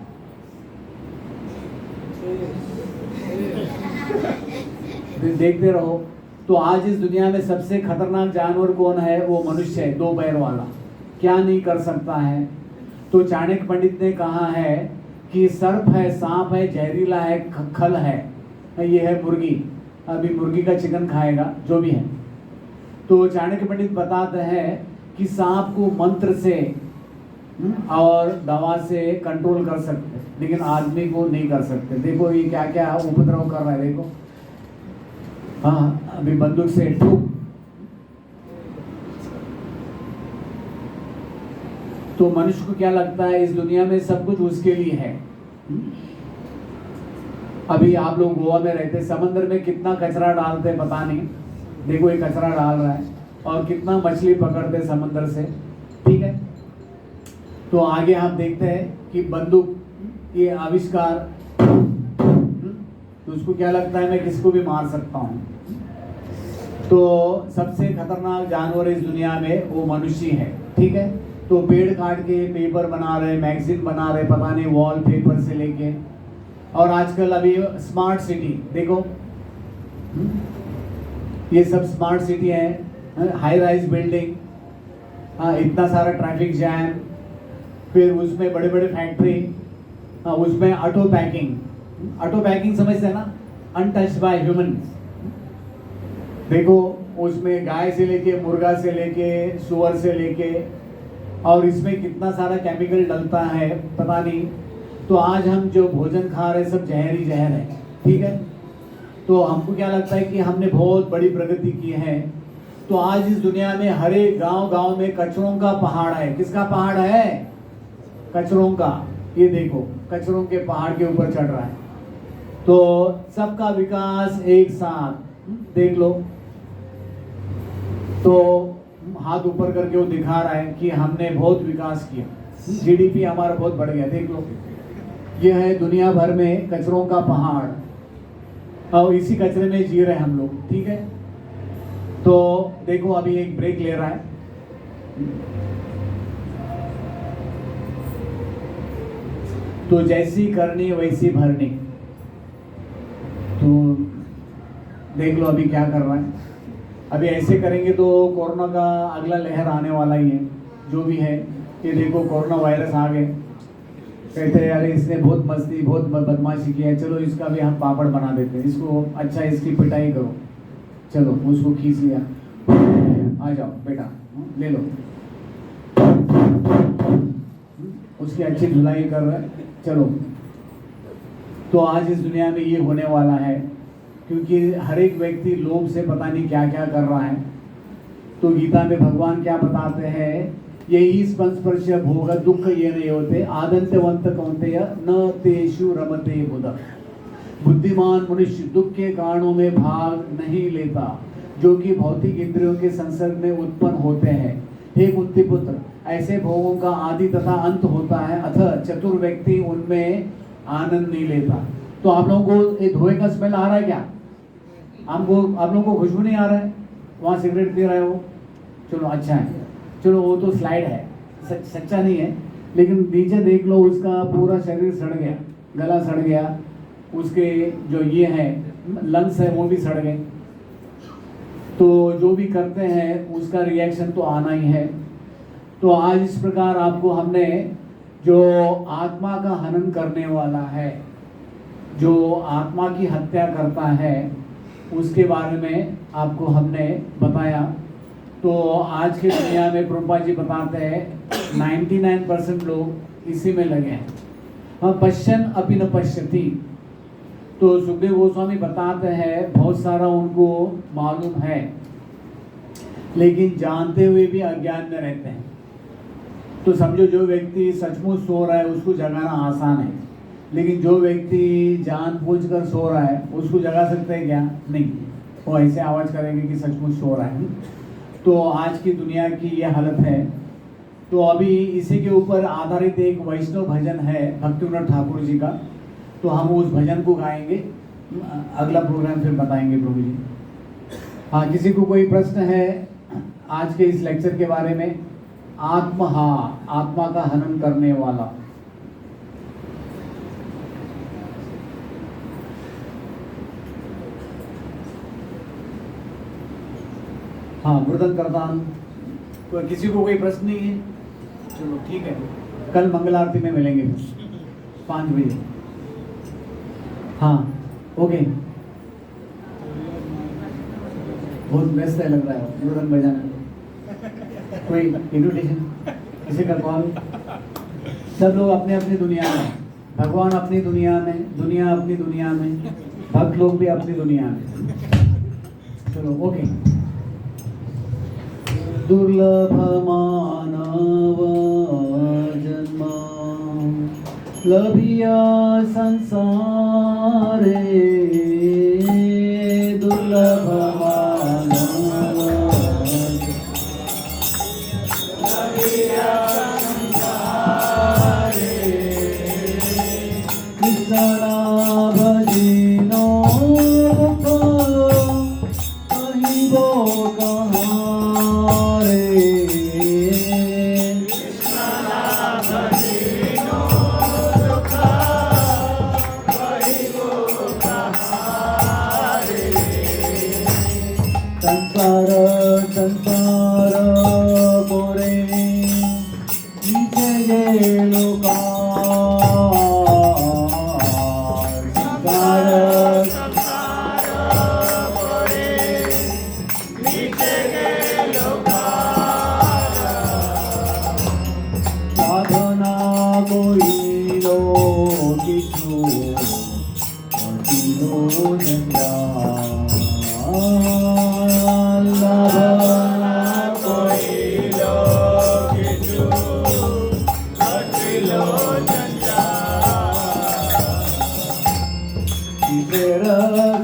देखते रहो। तो आज इस दुनिया में सबसे खतरनाक जानवर कौन है? वो मनुष्य है, 2 पैर वाला। क्या नहीं कर सकता है? तो चाणक्य पंडित ने कहा है कि सर्प है, सांप है, जहरीला है, खल है, ये है मुर्गी। अभी मुर्गी का चिकन खाएगा, जो भी है। तो चाणक्य पंडित बताते हैं कि सांप को मंत्र से और दवा से कंट्रोल कर सकते, लेकिन आदमी को नहीं कर सकते। देखो ये क्या क्या उपद्रव कर रहा है, देखो। हाँ, अभी बंदूक से ठूक। तो मनुष्य को क्या लगता है इस दुनिया में सब कुछ उसके लिए है। अभी आप लोग गोवा में रहते, समंदर में कितना कचरा डालते पता नहीं। देखो ये कचरा डाल रहा है, और कितना मछली पकड़ते समंदर से, ठीक है। तो आगे हम देखते हैं कि बंदूक, ये आविष्कार, तो उसको क्या लगता है मैं किसको भी मार सकता हूँ। तो सबसे खतरनाक जानवर इस दुनिया में वो मनुष्य है, ठीक है। तो पेड़ काट के पेपर बना रहे, मैगजीन बना रहे, पता नहीं वॉल पेपर से लेके। और आजकल अभी स्मार्ट सिटी देखो, ये सब स्मार्ट सिटी है, हाई राइज बिल्डिंग, हाँ, इतना सारा ट्रैफिक जैम, फिर उसमें बड़े बड़े फैक्ट्री, हाँ, उसमें ऑटो पैकिंग समझते हैं ना, अनटच्ड बाय ह्यूमन। देखो उसमें गाय से लेके, मुर्गा से लेके, सुअर से लेके, और इसमें कितना सारा केमिकल डलता है पता नहीं। तो आज हम जो भोजन खा रहे हैं सब जहर है, ठीक है। तो हमको क्या लगता है कि हमने बहुत बड़ी प्रगति की है। तो आज इस दुनिया में हर एक गांव में कचरों का पहाड़ है। किसका पहाड़ है? कचरों का। ये देखो कचरों के पहाड़ के ऊपर चढ़ रहा है। तो सबका विकास एक साथ देख लो। तो हाथ ऊपर करके वो दिखा रहा है कि हमने बहुत विकास किया, जीडीपी हमारा बहुत बढ़ गया, देख लो। ये है दुनिया भर में कचरों का पहाड़, और इसी कचरे में जी रहे हम लोग, ठीक है। तो देखो अभी एक ब्रेक ले रहा है। तो जैसी करनी वैसी भरनी। तो देख लो अभी क्या कर रहा है। अभी ऐसे करेंगे तो कोरोना का अगला लहर आने वाला ही है, जो भी है। ये देखो कोरोना वायरस आ गए, कहते हैं अरे इसने बहुत मस्ती, बहुत बदमाशी किया है, चलो इसका भी हम पापड़ बना देते हैं, इसको अच्छा इसकी पिटाई करो। चलो उसको खींच लिया, आ जाओ बेटा ले लो, उसकी अच्छी धुलाई कर रहे हैं, चलो। तो आज इस दुनिया में ये होने वाला है, क्योंकि हर एक व्यक्ति लोभ से पता नहीं क्या क्या कर रहा है। तो गीता में भगवान क्या बताते हैं, यही स्पर्श भोग दुख ये नहीं होते, आदंत्यवंत कौन्तेय न तेषु रमते बुध। बुद्धिमान मनुष्य दुख के कारणों में भाग नहीं लेता, जो कि भौतिक इंद्रियों के संसर्ग में उत्पन्न होते हैं। हे कुंती पुत्र, ऐसे भोगों का आदि तथा अंत होता है, अतः चतुर व्यक्ति उनमें आनंद नहीं लेता। तो आप लोगों को ये धुएं का स्मेल आ रहा है क्या? आप लोगों को खुशबू नहीं आ रहा है? वहाँ सिगरेट पी रहे हो, चलो अच्छा है, चलो वो तो स्लाइड है, सच्चा नहीं है। लेकिन नीचे देख लो, उसका पूरा शरीर सड़ गया, गला सड़ गया, उसके जो ये है लंग्स है वो भी सड़ गए। तो जो भी करते हैं उसका रिएक्शन तो आना ही है। तो आज इस प्रकार आपको हमने जो आत्मा का हनन करने वाला है, जो आत्मा की हत्या करता है, उसके बारे में आपको हमने बताया। तो आज की दुनिया में प्रभुपाद जी बताते हैं 99% लोग इसी में लगे हैं। हम पश्यन अपि न पश्यति। तो सुखदेव गोस्वामी बताते हैं बहुत सारा उनको मालूम है, लेकिन जानते हुए भी अज्ञान में रहते हैं। तो समझो जो व्यक्ति सचमुच सो रहा है उसको जगाना आसान है, लेकिन जो व्यक्ति जानबूझकर सो रहा है उसको जगा सकते हैं क्या? नहीं, वो ऐसे आवाज़ करेंगे कि सचमुच सो रहा है। तो आज की दुनिया की ये हालत है। तो अभी इसी के ऊपर आधारित एक वैष्णव भजन है भक्तिविनोद ठाकुर जी का, तो हम उस भजन को गाएंगे। अगला प्रोग्राम फिर बताएंगे प्रभु जी। हाँ, किसी को कोई प्रश्न है आज के इस लेक्चर के बारे में? आत्मा का हनन करने वाला। हाँ, मृदंग करदान। तो किसी को कोई प्रश्न नहीं है? चलो ठीक है, कल मंगल आरती में मिलेंगे 5 बजे। हाँ, ओके। बहुत व्यस्त है लग रहा है मृदंग बजाना। कोई इन्विटेशन, किसी का कॉल? सब लोग अपने अपनी दुनिया में, भगवान अपनी दुनिया में, दुनिया अपनी दुनिया में, भक्त लोग भी अपनी दुनिया में। चलो ओके। दुर्लभ मानव जन्म लभिया संसारे, दुर्लभ मानव लभिया संसारे, कृष्ण भजिनो कहिबो कहाँ संसार मोरे नीचे गेलो का संसार मोरे नीचे गेलो का साधना कोइलो किछु अतिनो जंजाल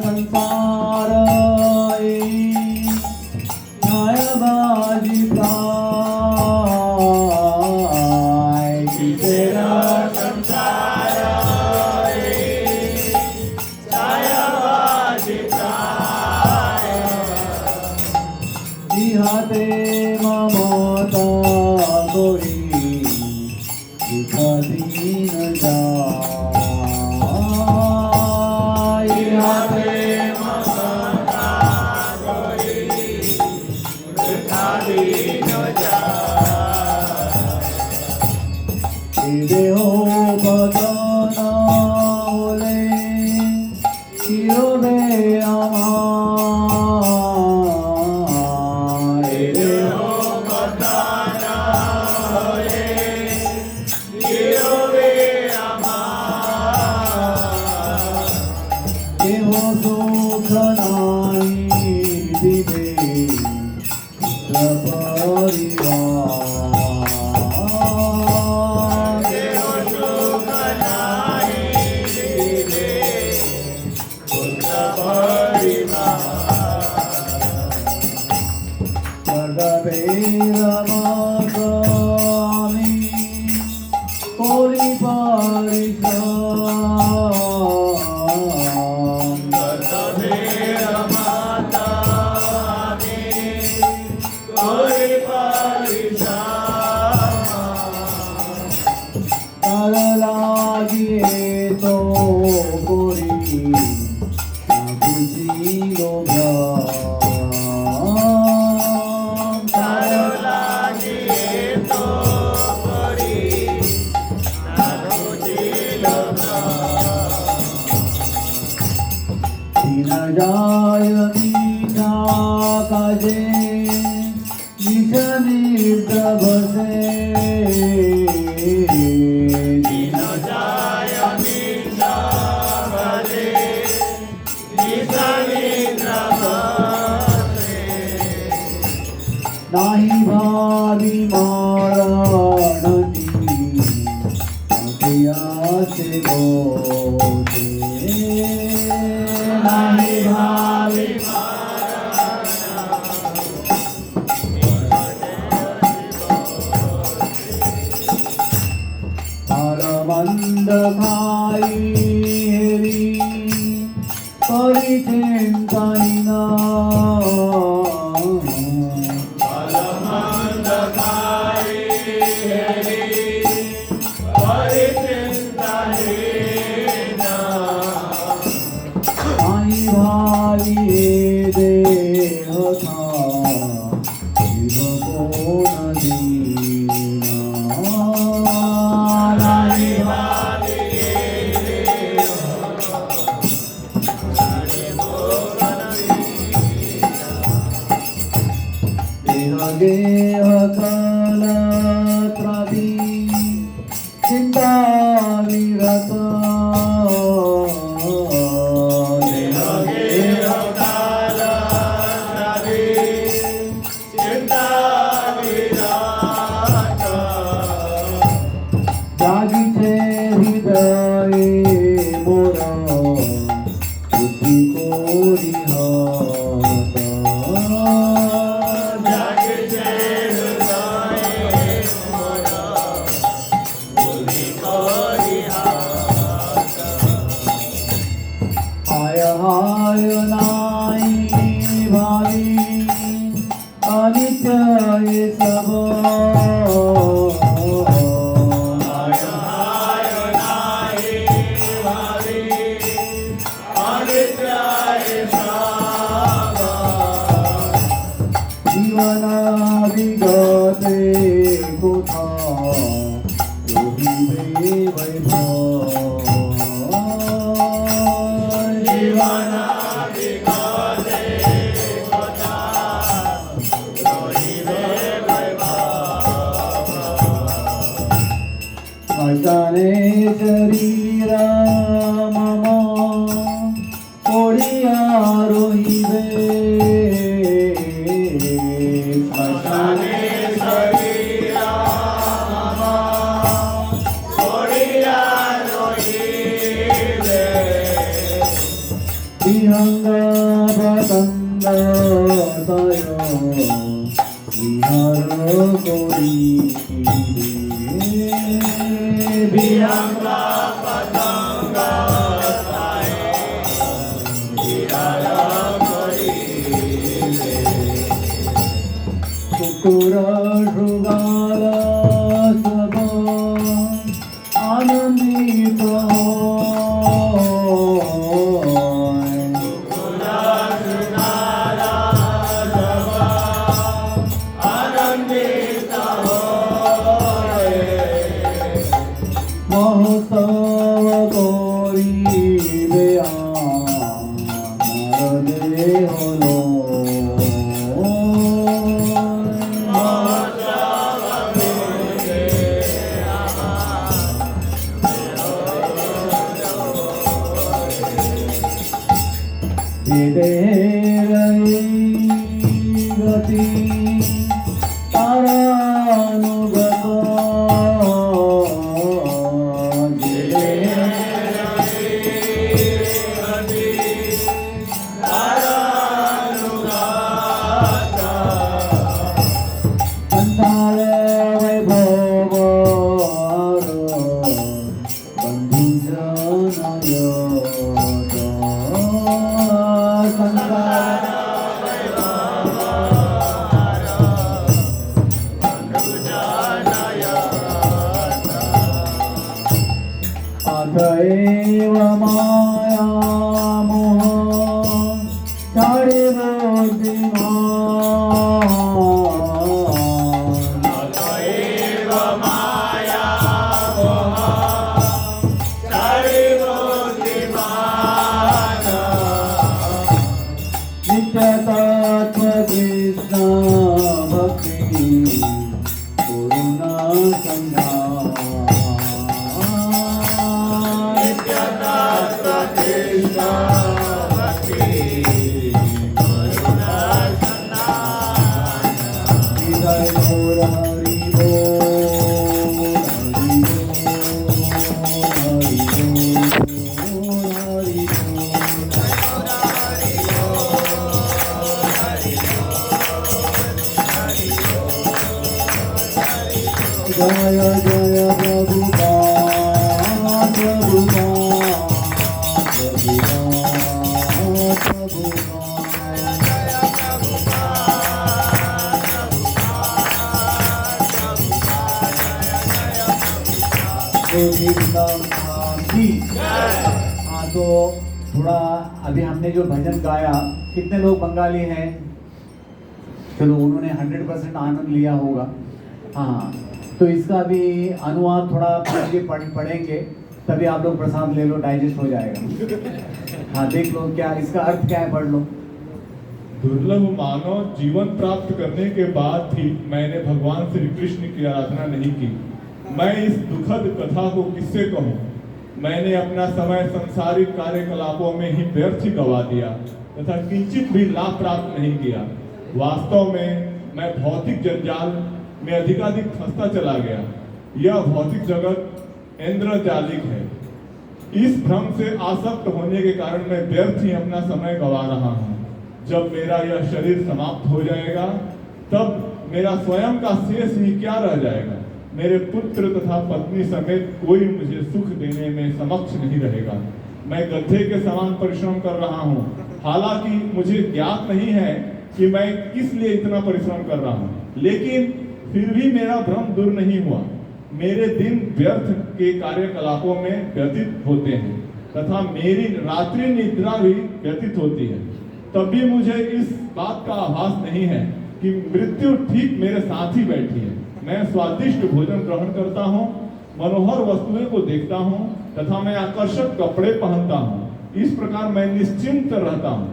संसार छायाबाजी प्राय, तेरा संसार छायाबाजी प्राय, जिहाते ममता गोरी दीन जा देहो बदना होले शिरोबे आमाय, देहो बदना होले शिरोबे आमाय, देहो सुख नाई दिवे परिवार, Ramagasami Kori Parisham, Gatabe Ramatami Kori Parisham, Taralagi to Kori Nagusi Lobha, दीन जाय मीठा काजे निश निद्र बसे दीन जाय मीठा काजे निश निद्र बसे नाही भावी मारणती से बोते नाही भावी परमंद खाई हेरी परिचिंतनिना परमंद खाई हेरी भाई देह था शिव को नदीना नाही भाई देह गेह काल त्रादी चिंता विरत जागीचे हृदय मोरा बुद्धि कोरी हात जागीचे हृदय मोरा बुद्धि कोरी हात हाय हाय नाही भावी अनित्य ये सब जीवना विगते कोथा योगिवे वैभव जीवना विगते कोथा योगिवे वैभव मजाने शरीर मम कोडिया रोहिवे विहंग पतंग तयो विहार कोरी विहंग पतंग तयो विहार कोरी कुकुर शृगाल सब आनंदित महोत्सव करिबे आमार देह लो देह गति तारानुगत अतएव माया मोह छाड़े बुद्धिमान अतएव माया मोह छाड़े बुद्धिमान जय जय प्रभुपाद प्रभुपाद प्रभुपाद हाँ, तो थोड़ा अभी हमने जो भजन गाया, कितने लोग बंगाली हैं? चलो, उन्होंने 100% आनंद लिया होगा। हाँ, तो इसका भी अनुवाद थोड़ा पढ़ेंगे, तभी आप लोग प्रसाद ले लो, डाइजेस्ट हो जाएगा। हाँ, देख लो क्या इसका अर्थ क्या है, पढ़ लो। दुर्लभ मानव जीवन प्राप्त करने के बाद भी मैंने भगवान श्री कृष्ण की आराधना नहीं की। मैं इस दुखद कथा को किससे कहूँ? मैंने अपना समय संसारिक कार्यकलापों में ही व्यर्थ ही गवा दिया तथा किंचित भी लाभ प्राप्त नहीं किया। वास्तव में मैं भौतिक जंजाल में अधिकाधिक फंसता चला गया। यह भौतिक जगत इंद्रजालिक है। इस भ्रम से आसक्त होने के कारण मैं व्यर्थ ही अपना समय गवा रहा हूँ। जब मेरा यह शरीर समाप्त हो जाएगा, तब मेरा स्वयं का शेष ही क्या रह जाएगा? मेरे पुत्र तथा पत्नी समेत कोई मुझे सुख देने में समक्ष नहीं रहेगा। मैं गधे के समान परिश्रम कर रहा हूँ, हालांकि मुझे ज्ञात नहीं है कि मैं किस लिए इतना परिश्रम कर रहा हूँ, लेकिन फिर भी मेरा भ्रम दूर नहीं हुआ। मेरे दिन व्यर्थ के कार्यकलापों में व्यतीत होते हैं तथा मेरी रात्रि निद्रा भी व्यतीत होती है। तब भी मुझे इस बात का आभास नहीं है कि मृत्यु ठीक मेरे साथ ही बैठी है। मैं स्वादिष्ट भोजन ग्रहण करता हूँ, मनोहर वस्तुएं को देखता हूँ तथा मैं आकर्षक कपड़े पहनता हूँ। इस प्रकार मैं निश्चिंत रहता हूँ।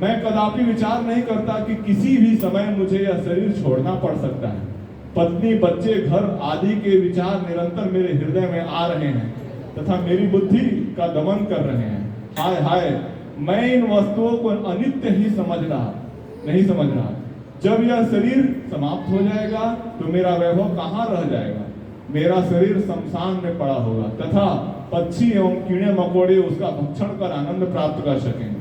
मैं कदापि विचार नहीं करता कि किसी भी समय मुझे यह शरीर छोड़ना पड़ सकता है। पत्नी, बच्चे, घर आदि के विचार निरंतर मेरे हृदय में आ रहे हैं तथा मेरी बुद्धि का दमन कर रहे हैं। हाय हाय, मैं इन वस्तुओं को अनित्य ही नहीं समझ रहा। जब यह शरीर समाप्त हो जाएगा तो मेरा वैभव कहाँ रह जाएगा? मेरा शरीर शमशान में पड़ा होगा तथा पक्षी एवं कीड़े मकोड़े उसका भक्षण कर आनंद प्राप्त कर सकेंगे।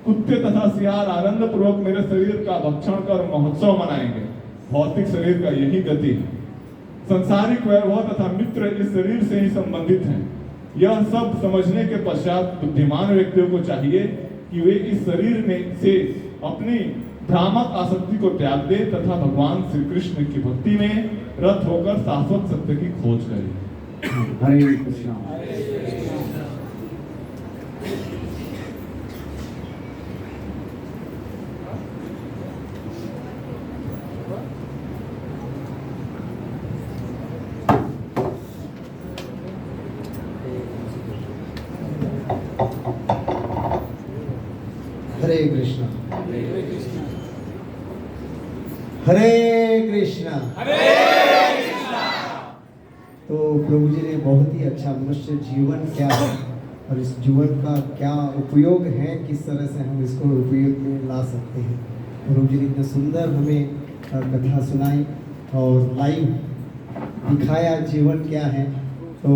कुत्ते तथा सियार आनंद पूर्वक मेरे शरीर का भक्षण कर महोत्सव मनाएंगे। भौतिक शरीर का यही गति है। संसारिक वैभव तथा मित्र इस शरीर से ही संबंधित हैं। यह सब समझने के पश्चात बुद्धिमान व्यक्तियों को चाहिए कि वे इस शरीर में से अपनी भ्रामक आसक्ति को त्याग दे तथा भगवान श्री कृष्ण की भक्ति में रत होकर शाश्वत सत्य की खोज करें। हरे कृष्णा। हरे कृष्णा। हरे कृष्णा। तो प्रभु जी ने बहुत ही अच्छा मनुष्य जीवन क्या है और इस जीवन का क्या उपयोग है, किस तरह से हम इसको उपयोग में ला सकते हैं। प्रभु जी ने इतना सुंदर हमें कथा सुनाई और लाइव दिखाया जीवन क्या है। तो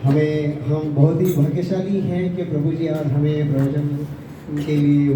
हम बहुत ही भाग्यशाली हैं कि प्रभु जी और हमें प्रवचन के लिए